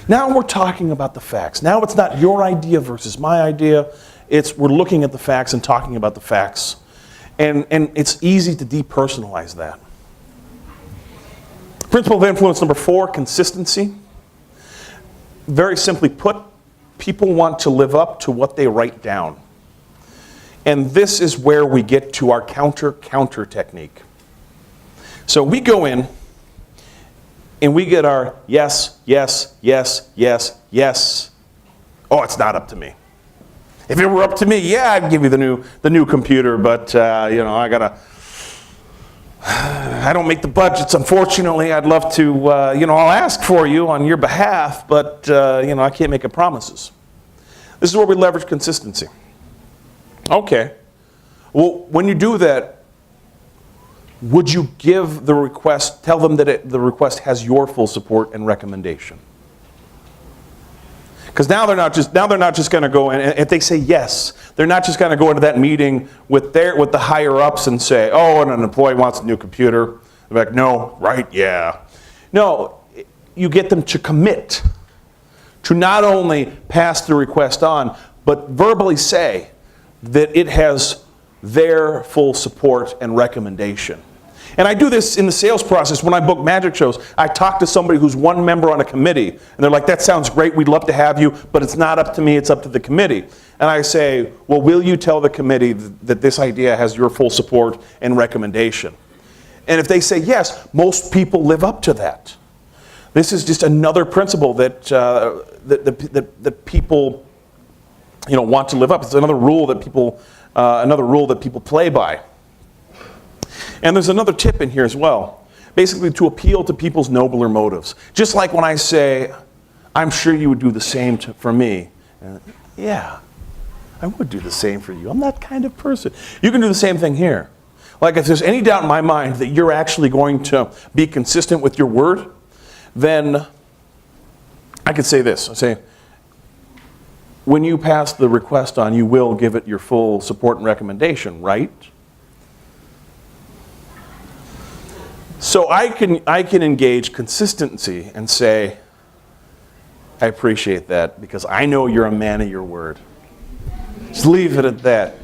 Now we're talking about the facts. Now it's not your idea versus my idea. We're looking at the facts and talking about the facts. And it's easy to depersonalize that. Principle of influence number 4, consistency. Very simply put, people want to live up to what they write down. And this is where we get to our counter technique. So we go in and we get our yes, yes, yes, yes, yes. Oh, it's not up to me. If it were up to me, yeah, I'd give you the new computer, but I don't make the budgets, unfortunately. I'd love to, I'll ask for you on your behalf, but I can't make any promises. This is where we leverage consistency. Okay. Well, when you do that, would you give the request, tell them that the request has your full support and recommendation? Because now they're not just going to go in, and if they say yes, they're not just going to go into that meeting with the higher ups and say, oh, and an employee wants a new computer. They're like, no, right, yeah. No, you get them to commit to not only pass the request on, but verbally say that it has their full support and recommendation. And I do this in the sales process when I book magic shows. I talk to somebody who's one member on a committee, and they're like, that sounds great, we'd love to have you, but it's not up to me, it's up to the committee. And I say, well, will you tell the committee that this idea has your full support and recommendation? And if they say yes, most people live up to that. This is just another principle that that people, want to live up. It's another rule that people play by. And there's another tip in here as well. Basically, to appeal to people's nobler motives. Just like when I say, I'm sure you would do the same for me. Yeah, I would do the same for you. I'm that kind of person. You can do the same thing here. Like if there's any doubt in my mind that you're actually going to be consistent with your word, then I could say this. I say, when you pass the request on, you will give it your full support and recommendation, right? So I can engage consistency and say, I appreciate that because I know you're a man of your word. Just leave it at that.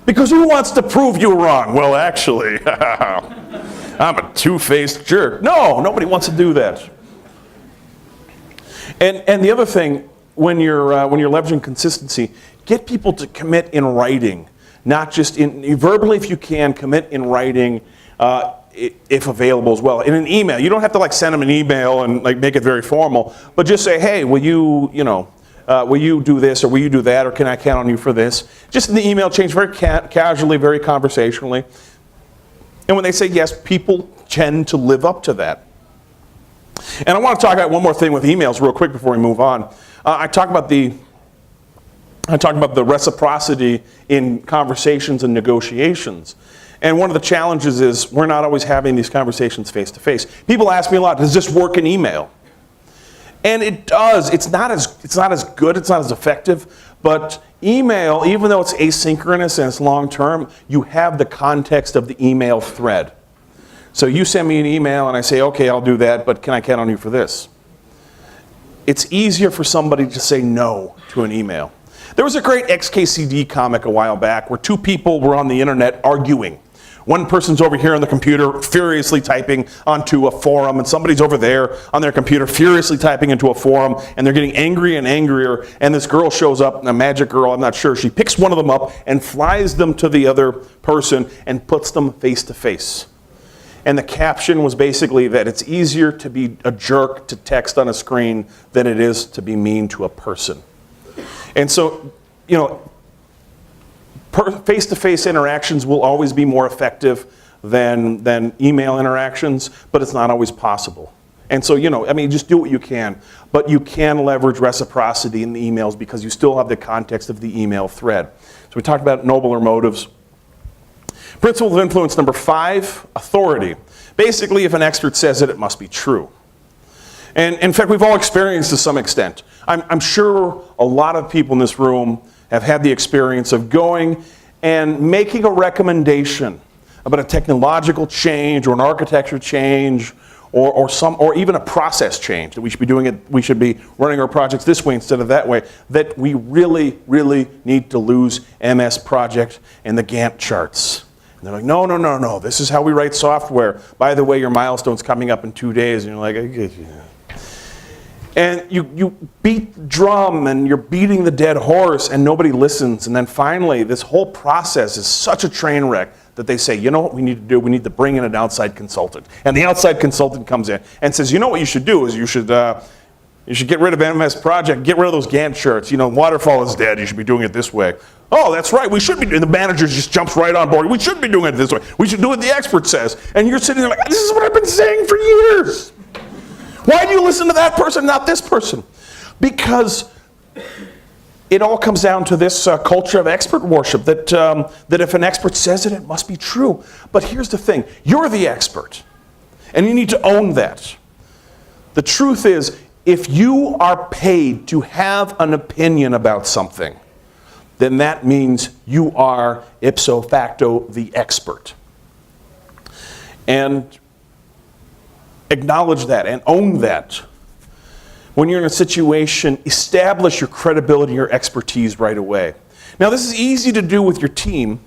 Because who wants to prove you wrong? Well, actually, I'm a two-faced jerk. No, nobody wants to do that. And the other thing, when you're leveraging consistency, get people to commit in writing, not just verbally if you can, commit in writing if available as well. In an email, you don't have to send them an email and make it very formal, but just say, hey, will you do this or will you do that or can I count on you for this? Just in the email, change very casually, very conversationally. And when they say yes, people tend to live up to that. And I want to talk about one more thing with emails real quick before we move on. I talk about the reciprocity in conversations and negotiations. And one of the challenges is we're not always having these conversations face to face. People ask me a lot, does this work in email? And it does. It's not as good, it's not as effective, but email, even though it's asynchronous and it's long term, you have the context of the email thread. So you send me an email and I say, okay, I'll do that, but can I count on you for this? It's easier for somebody to say no to an email. There was a great XKCD comic a while back where two people were on the internet arguing. One person's over here on the computer furiously typing onto a forum, and somebody's over there on their computer furiously typing into a forum, and they're getting angry and angrier, and this girl shows up, a magic girl, I'm not sure, she picks one of them up and flies them to the other person and puts them face to face. And the caption was basically that it's easier to be a jerk to text on a screen than it is to be mean to a person. And so, face-to-face interactions will always be more effective than email interactions, but it's not always possible. And so, just do what you can. But you can leverage reciprocity in the emails because you still have the context of the email thread. So we talked about nobler motives. Principle of influence number 5, authority. Basically, if an expert says it, it must be true. And in fact, we've all experienced to some extent. I'm sure a lot of people in this room have had the experience of going and making a recommendation about a technological change or an architecture change or even a process change that we should be doing it. We should be running our projects this way instead of that way. That we really, really need to lose MS Project and the Gantt charts. And they're like, no. This is how we write software. By the way, your milestone's coming up in 2 days, and you're like, and you beat the drum and you're beating the dead horse and nobody listens. And then finally, this whole process is such a train wreck that they say, you know what we need to do? We need to bring in an outside consultant. And the outside consultant comes in and says, you know what you should do is you should get rid of MS Project, get rid of those Gantt charts. Waterfall is dead. You should be doing it this way. Oh, that's right. We should be. And the manager just jumps right on board. We should be doing it this way. We should do what the expert says. And you're sitting there like, this is what I've been saying for years. Why do you listen to that person, not this person? Because it all comes down to this culture of expert worship, that if an expert says it, it must be true. But here's the thing. You're the expert, and you need to own that. The truth is, if you are paid to have an opinion about something, then that means you are ipso facto the expert. And acknowledge that and own that. When you're in a situation, establish your credibility, your expertise right away. Now, this is easy to do with your team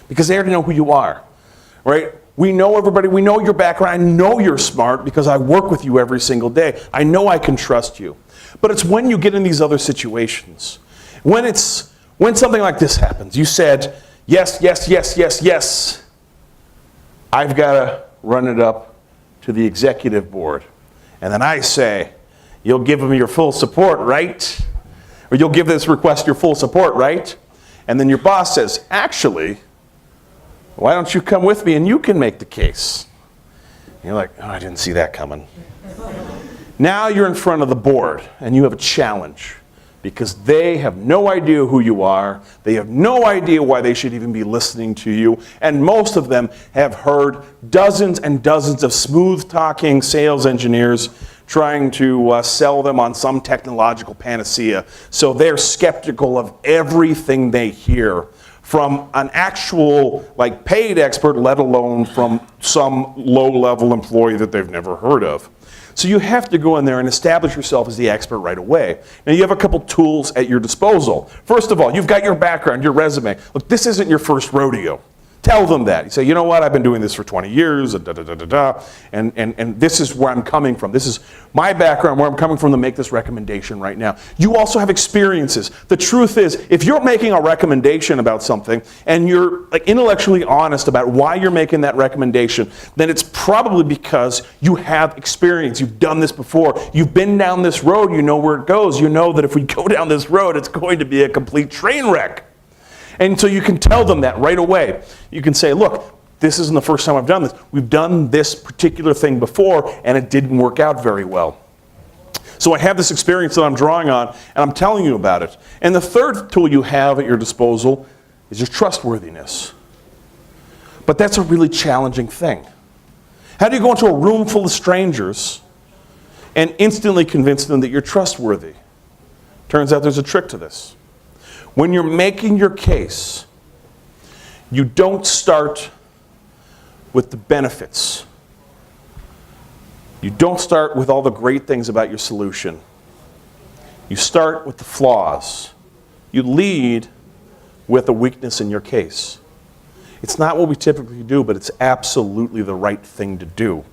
because they already know who you are, right? We know everybody, we know your background, I know you're smart because I work with you every single day. I know I can trust you. But it's when you get in these other situations, when something like this happens, you said, yes, yes, yes, yes, yes. I've got to run it up to the executive board. And then I say, you'll give them your full support, right? Or you'll give this request your full support, right? And then your boss says, actually, why don't you come with me and you can make the case? And you're like, oh, I didn't see that coming. Now you're in front of the board and you have a challenge because they have no idea who you are. They have no idea why they should even be listening to you. And most of them have heard dozens and dozens of smooth-talking sales engineers trying to sell them on some technological panacea. So they're skeptical of everything they hear from an actual paid expert, let alone from some low-level employee that they've never heard of. So you have to go in there and establish yourself as the expert right away. Now you have a couple tools at your disposal. First of all, you've got your background, your resume. Look, this isn't your first rodeo. Tell them that. You say, you know what, I've been doing this for 20 years, and this is where I'm coming from. This is my background, where I'm coming from to make this recommendation right now. You also have experiences. The truth is, if you're making a recommendation about something, and you're intellectually honest about why you're making that recommendation, then it's probably because you have experience. You've done this before. You've been down this road. You know where it goes. You know that if we go down this road, it's going to be a complete train wreck. And so you can tell them that right away. You can say, look, this isn't the first time I've done this. We've done this particular thing before, and it didn't work out very well. So I have this experience that I'm drawing on, and I'm telling you about it. And the third tool you have at your disposal is your trustworthiness. But that's a really challenging thing. How do you go into a room full of strangers and instantly convince them that you're trustworthy? Turns out there's a trick to this. When you're making your case, you don't start with the benefits. You don't start with all the great things about your solution. You start with the flaws. You lead with a weakness in your case. It's not what we typically do, but it's absolutely the right thing to do.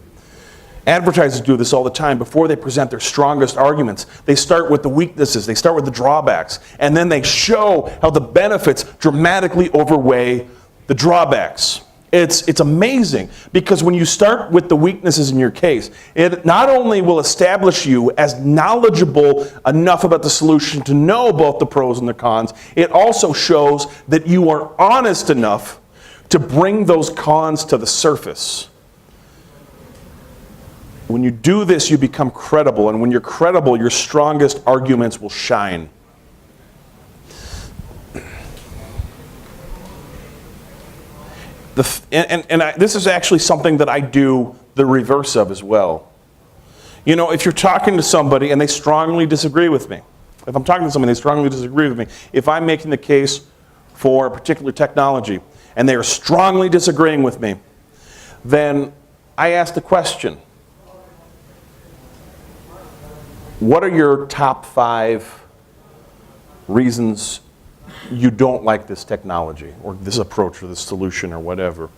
Advertisers do this all the time. Before they present their strongest arguments, they start with the weaknesses, they start with the drawbacks, and then they show how the benefits dramatically outweigh the drawbacks. It's amazing because when you start with the weaknesses in your case, it not only will establish you as knowledgeable enough about the solution to know both the pros and the cons, it also shows that you are honest enough to bring those cons to the surface. When you do this, you become credible, and when you're credible, your strongest arguments will shine. This is actually something that I do the reverse of as well. You know, if you're talking to somebody and they strongly disagree with me, if I'm talking to somebody and they strongly disagree with me, if I'm making the case for a particular technology and they are strongly disagreeing with me, then I ask the question, what are your top 5 reasons you don't like this technology or this approach or this solution or whatever?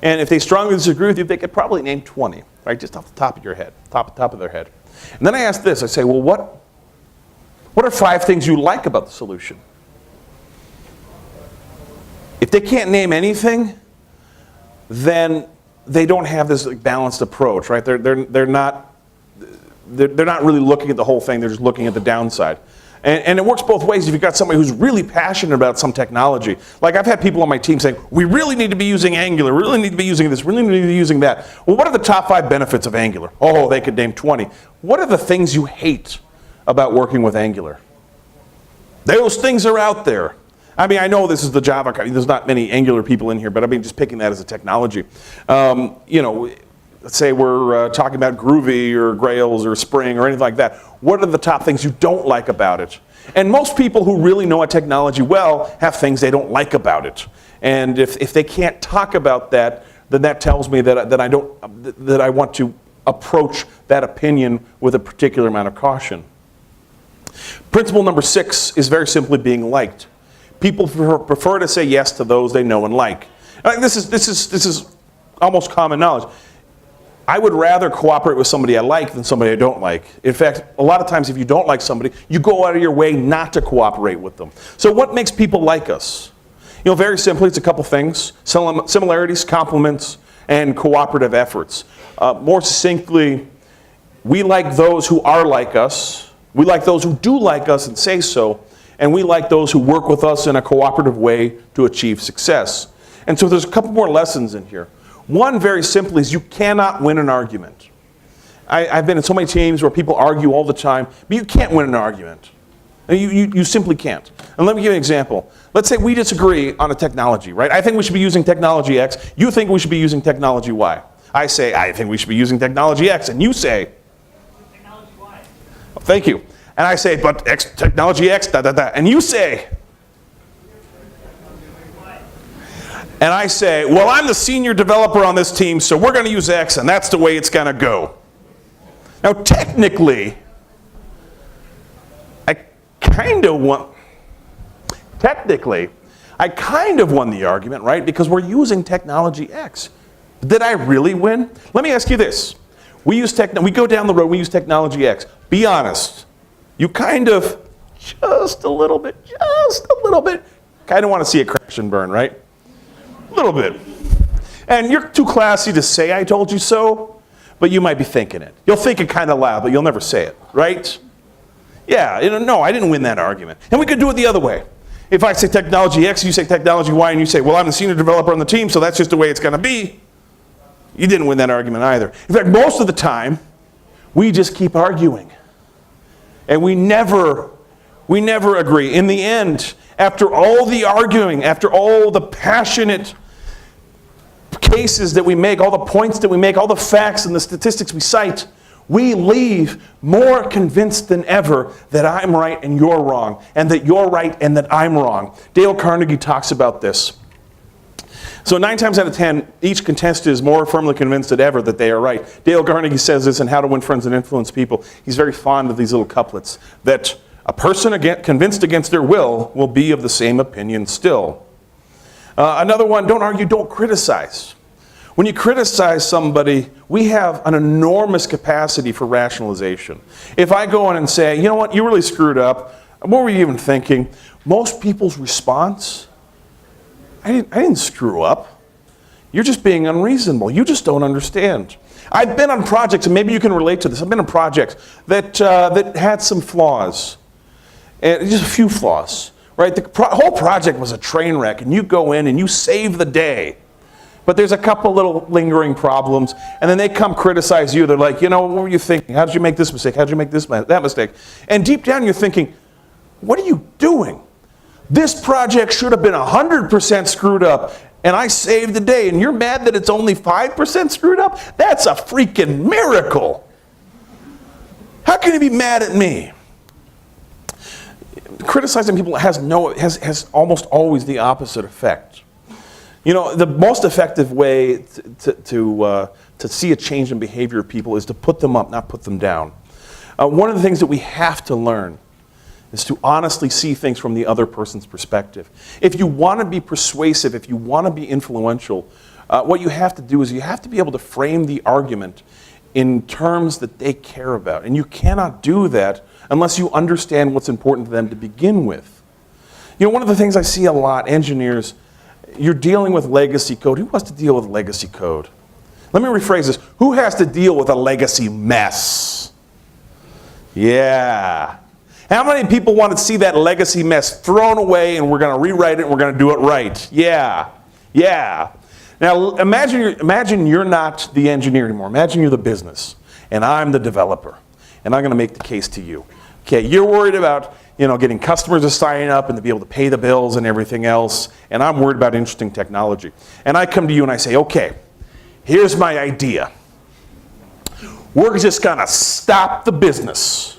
And if they strongly disagree with you, they could probably name 20, right? Just off the top of your head, top of their head. And then I ask this, I say, well, what are 5 things you like about the solution? If they can't name anything, then they don't have this balanced approach, right? They're not really looking at the whole thing, they're just looking at the downside. And it works both ways. If you've got somebody who's really passionate about some technology, like I've had people on my team saying, we really need to be using Angular, we really need to be using this, we really need to be using that. Well, what are the top 5 benefits of Angular? Oh, they could name 20. What are the things you hate about working with Angular? Those things are out there. I mean, I know this is the Java, there's not many Angular people in here, but I mean, just picking that as a technology. Let's say we're talking about Groovy or Grails or Spring or anything like that. What are the top things you don't like about it? And most people who really know a technology well have things they don't like about it. And if they can't talk about that, then that tells me that I want to approach that opinion with a particular amount of caution. Principle number 6 is very simply being liked. People prefer to say yes to those they know and like. This is almost common knowledge. I would rather cooperate with somebody I like than somebody I don't like. In fact, a lot of times if you don't like somebody, you go out of your way not to cooperate with them. So what makes people like us? You know, very simply, it's a couple things. Similarities, complements, and cooperative efforts. More succinctly, we like those who are like us. We like those who do like us and say so. And we like those who work with us in a cooperative way to achieve success. And so there's a couple more lessons in here. One, very simply, is you cannot win an argument. I've been in so many teams where people argue all the time, but you can't win an argument. You simply can't. And let me give you an example. Let's say we disagree on a technology, right? I think we should be using technology X. You think we should be using technology Y. I say, I think we should be using technology X. And you say, technology Y. Oh, thank you. And I say, but technology X, da da da. And you say, and I say, well, I'm the senior developer on this team, so we're going to use X, and that's the way it's going to go. Now, technically, I kind of won the argument, right? Because we're using technology X. Did I really win? Let me ask you this. We go down the road, we use technology X. Be honest. You kind of, just a little bit, kind of want to see it crash and burn, right? A little bit. And you're too classy to say I told you so, but you might be thinking it. You'll think it kind of loud, but you'll never say it, right? Yeah, no, I didn't win that argument. And we could do it the other way. If I say technology X, you say technology Y, and you say, well, I'm the senior developer on the team, so that's just the way it's going to be. You didn't win that argument either. In fact, most of the time, we just keep arguing. And we never agree. In the end, after all the arguing, after all the passionate cases that we make, all the points that we make, all the facts and the statistics we cite, we leave more convinced than ever that I'm right and you're wrong, and that you're right and that I'm wrong. Dale Carnegie talks about this. So 9 times out of 10, each contestant is more firmly convinced than ever that they are right. Dale Carnegie says this in How to Win Friends and Influence People. He's very fond of these little couplets, that a person convinced against their will be of the same opinion still. Another one, don't argue, don't criticize. When you criticize somebody, we have an enormous capacity for rationalization. If I go in and say, you know what, you really screwed up, what were you even thinking? Most people's response, I didn't screw up. You're just being unreasonable. You just don't understand. I've been on projects, and maybe you can relate to this. I've been on projects that had some flaws, and just a few flaws, right? The whole project was a train wreck, and you go in and you save the day. But there's a couple little lingering problems, and then they come criticize you. They're like, you know, what were you thinking? How did you make this mistake? How did you make that mistake? And deep down you're thinking, what are you doing? This project should have been 100% screwed up, and I saved the day, and you're mad that it's only 5% screwed up? That's a freaking miracle. How can you be mad at me? Criticizing people has almost always the opposite effect. You know, the most effective way to see a change in behavior of people is to put them up, not put them down. One of the things that we have to learn is to honestly see things from the other person's perspective. If you want to be persuasive, if you want to be influential, what you have to do is you have to be able to frame the argument in terms that they care about. And you cannot do that unless you understand what's important to them to begin with. You know, one of the things I see a lot, engineers, you're dealing with legacy code. Who wants to deal with legacy code? Let me rephrase this. Who has to deal with a legacy mess? Yeah. How many people want to see that legacy mess thrown away and we're going to rewrite it and we're going to do it right? Yeah. Yeah. Now imagine you're not the engineer anymore. Imagine you're the business and I'm the developer. And I'm going to make the case to you. Okay, you're worried about, you know, getting customers to sign up and to be able to pay the bills and everything else. And I'm worried about interesting technology. And I come to you and I say, okay, here's my idea. We're just going to stop the business.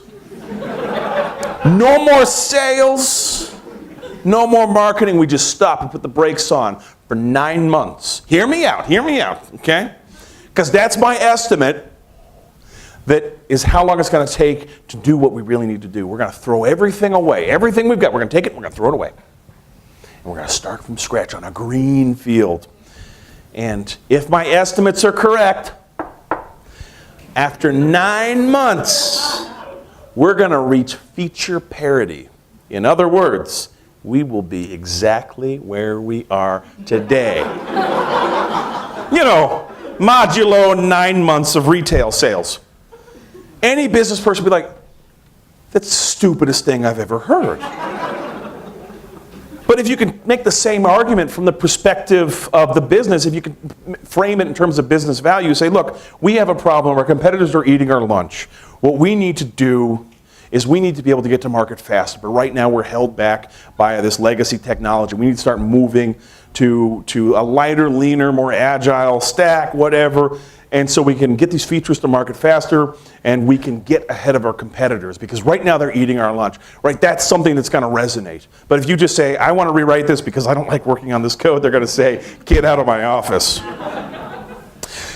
No more sales, no more marketing. We just stop and put the brakes on for 9 months. Hear me out, okay? Because that's my estimate. That is how long it's going to take to do what we really need to do. We're going to throw everything away. Everything we've got, we're going to take it, we're going to throw it away. And we're going to start from scratch on a green field. And if my estimates are correct, after 9 months, we're going to reach feature parity. In other words, we will be exactly where we are today. You know, modulo 9 months of retail sales. Any business person would be like, that's the stupidest thing I've ever heard. But if you can make the same argument from the perspective of the business, if you can frame it in terms of business value, say, look, we have a problem. Our competitors are eating our lunch. What we need to do is we need to be able to get to market faster. But right now we're held back by this legacy technology. We need to start moving to a lighter, leaner, more agile stack, whatever. And so we can get these features to market faster and we can get ahead of our competitors because right now they're eating our lunch, right? That's something that's going to resonate. But if you just say, I want to rewrite this because I don't like working on this code, they're going to say, get out of my office.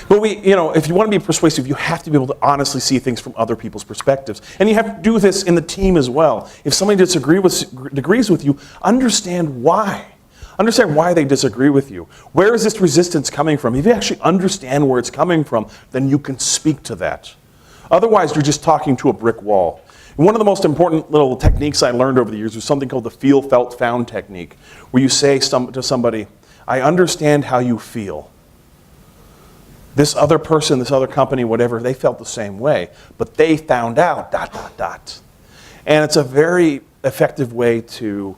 But if you want to be persuasive, you have to be able to honestly see things from other people's perspectives. And you have to do this in the team as well. If somebody disagrees with you, understand why. Understand why they disagree with you. Where is this resistance coming from? If you actually understand where it's coming from, then you can speak to that. Otherwise, you're just talking to a brick wall. And one of the most important little techniques I learned over the years was something called the feel, felt, found technique, where you say to somebody, I understand how you feel. This other person, this other company, whatever, they felt the same way, but they found out, ... And it's a very effective way to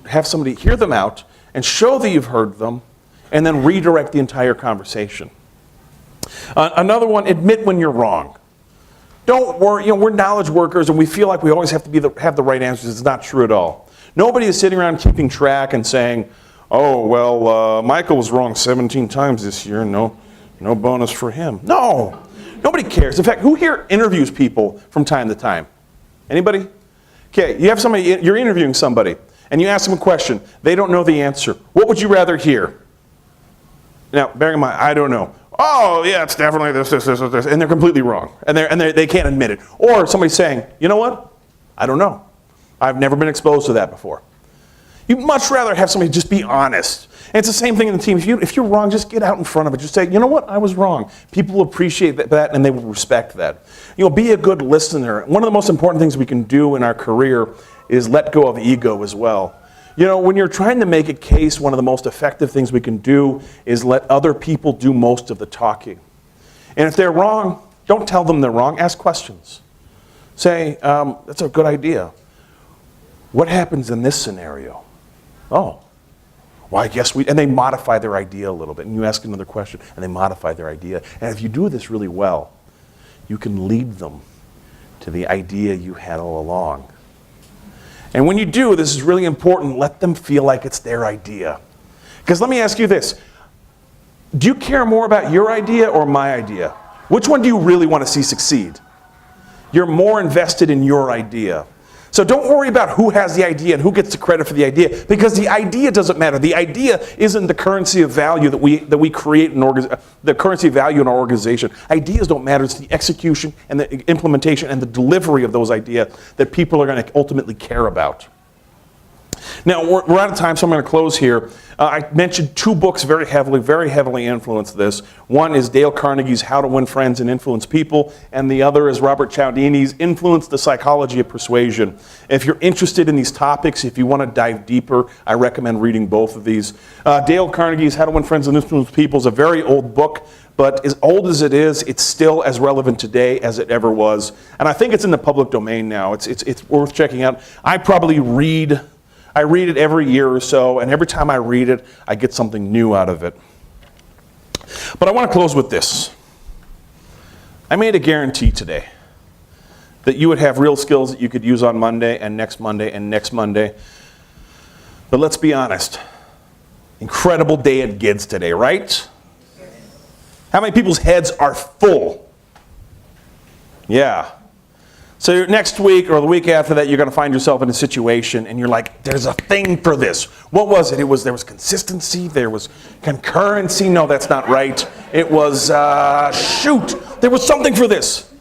have somebody hear them out and show that you've heard them and then redirect the entire conversation. Another one, admit when you're wrong. Don't worry, we're knowledge workers and we feel like we always have to have the right answers. It's not true at all. Nobody is sitting around keeping track and saying, oh, well, Michael was wrong 17 times this year, no bonus for him. No, nobody cares. In fact, who here interviews people from time to time? Anybody? Okay, you have somebody, you're interviewing somebody, and you ask them a question. They don't know the answer. What would you rather hear? Now, bearing in mind, I don't know. Oh, yeah, it's definitely this, and they're completely wrong, and they can't admit it. Or somebody saying, you know what? I don't know. I've never been exposed to that before. You'd much rather have somebody just be honest. And it's the same thing in the team. If you're wrong, just get out in front of it. Just say, you know what, I was wrong. People will appreciate that and they will respect that. Be a good listener. One of the most important things we can do in our career is let go of ego as well. When you're trying to make a case, one of the most effective things we can do is let other people do most of the talking. And if they're wrong, don't tell them they're wrong. Ask questions. Say, that's a good idea. What happens in this scenario? Oh, well, I guess and they modify their idea a little bit. And you ask another question, and they modify their idea. And if you do this really well, you can lead them to the idea you had all along. And when you do, this is really important, let them feel like it's their idea. Because let me ask you this. Do you care more about your idea or my idea? Which one do you really want to see succeed? You're more invested in your idea. So don't worry about who has the idea and who gets the credit for the idea, because the idea doesn't matter. The idea isn't the currency of value that we create the currency of value in our organization. Ideas don't matter. It's the execution and the implementation and the delivery of those ideas that people are going to ultimately care about. Now, we're out of time, so I'm going to close here. I mentioned two books very heavily influenced this. One is Dale Carnegie's How to Win Friends and Influence People, and the other is Robert Cialdini's Influence, the Psychology of Persuasion. If you're interested in these topics, if you want to dive deeper, I recommend reading both of these. Dale Carnegie's How to Win Friends and Influence People is a very old book, but as old as it is, it's still as relevant today as it ever was. And I think it's in the public domain now. It's worth checking out. I read it every year or so, and every time I read it, I get something new out of it. But I want to close with this. I made a guarantee today that you would have real skills that you could use on Monday and next Monday and next Monday. But let's be honest. Incredible day at GIDS today, right? How many people's heads are full? Yeah. So next week or the week after that, you're going to find yourself in a situation and you're like, there's a thing for this. What was it? There was consistency, there was concurrency. No, that's not right. It was, there was something for this.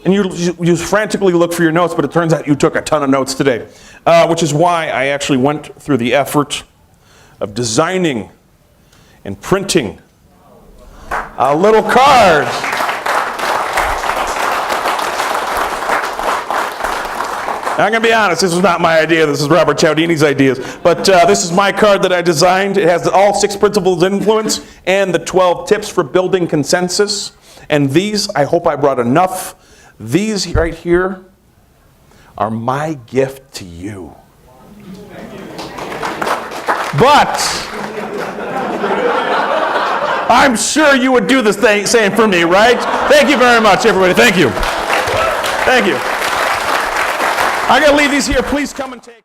And you frantically look for your notes, but it turns out you took a ton of notes today, which is why I actually went through the effort of designing and printing a little card. I'm going to be honest, this was not my idea. This is Robert Cialdini's ideas. But this is my card that I designed. It has all 6 principles of influence and the 12 tips for building consensus. And these, I hope I brought enough. These right here are my gift to you. But I'm sure you would do the same for me, right? Thank you very much, everybody. Thank you. Thank you. I'm going to leave these here. Please come and take.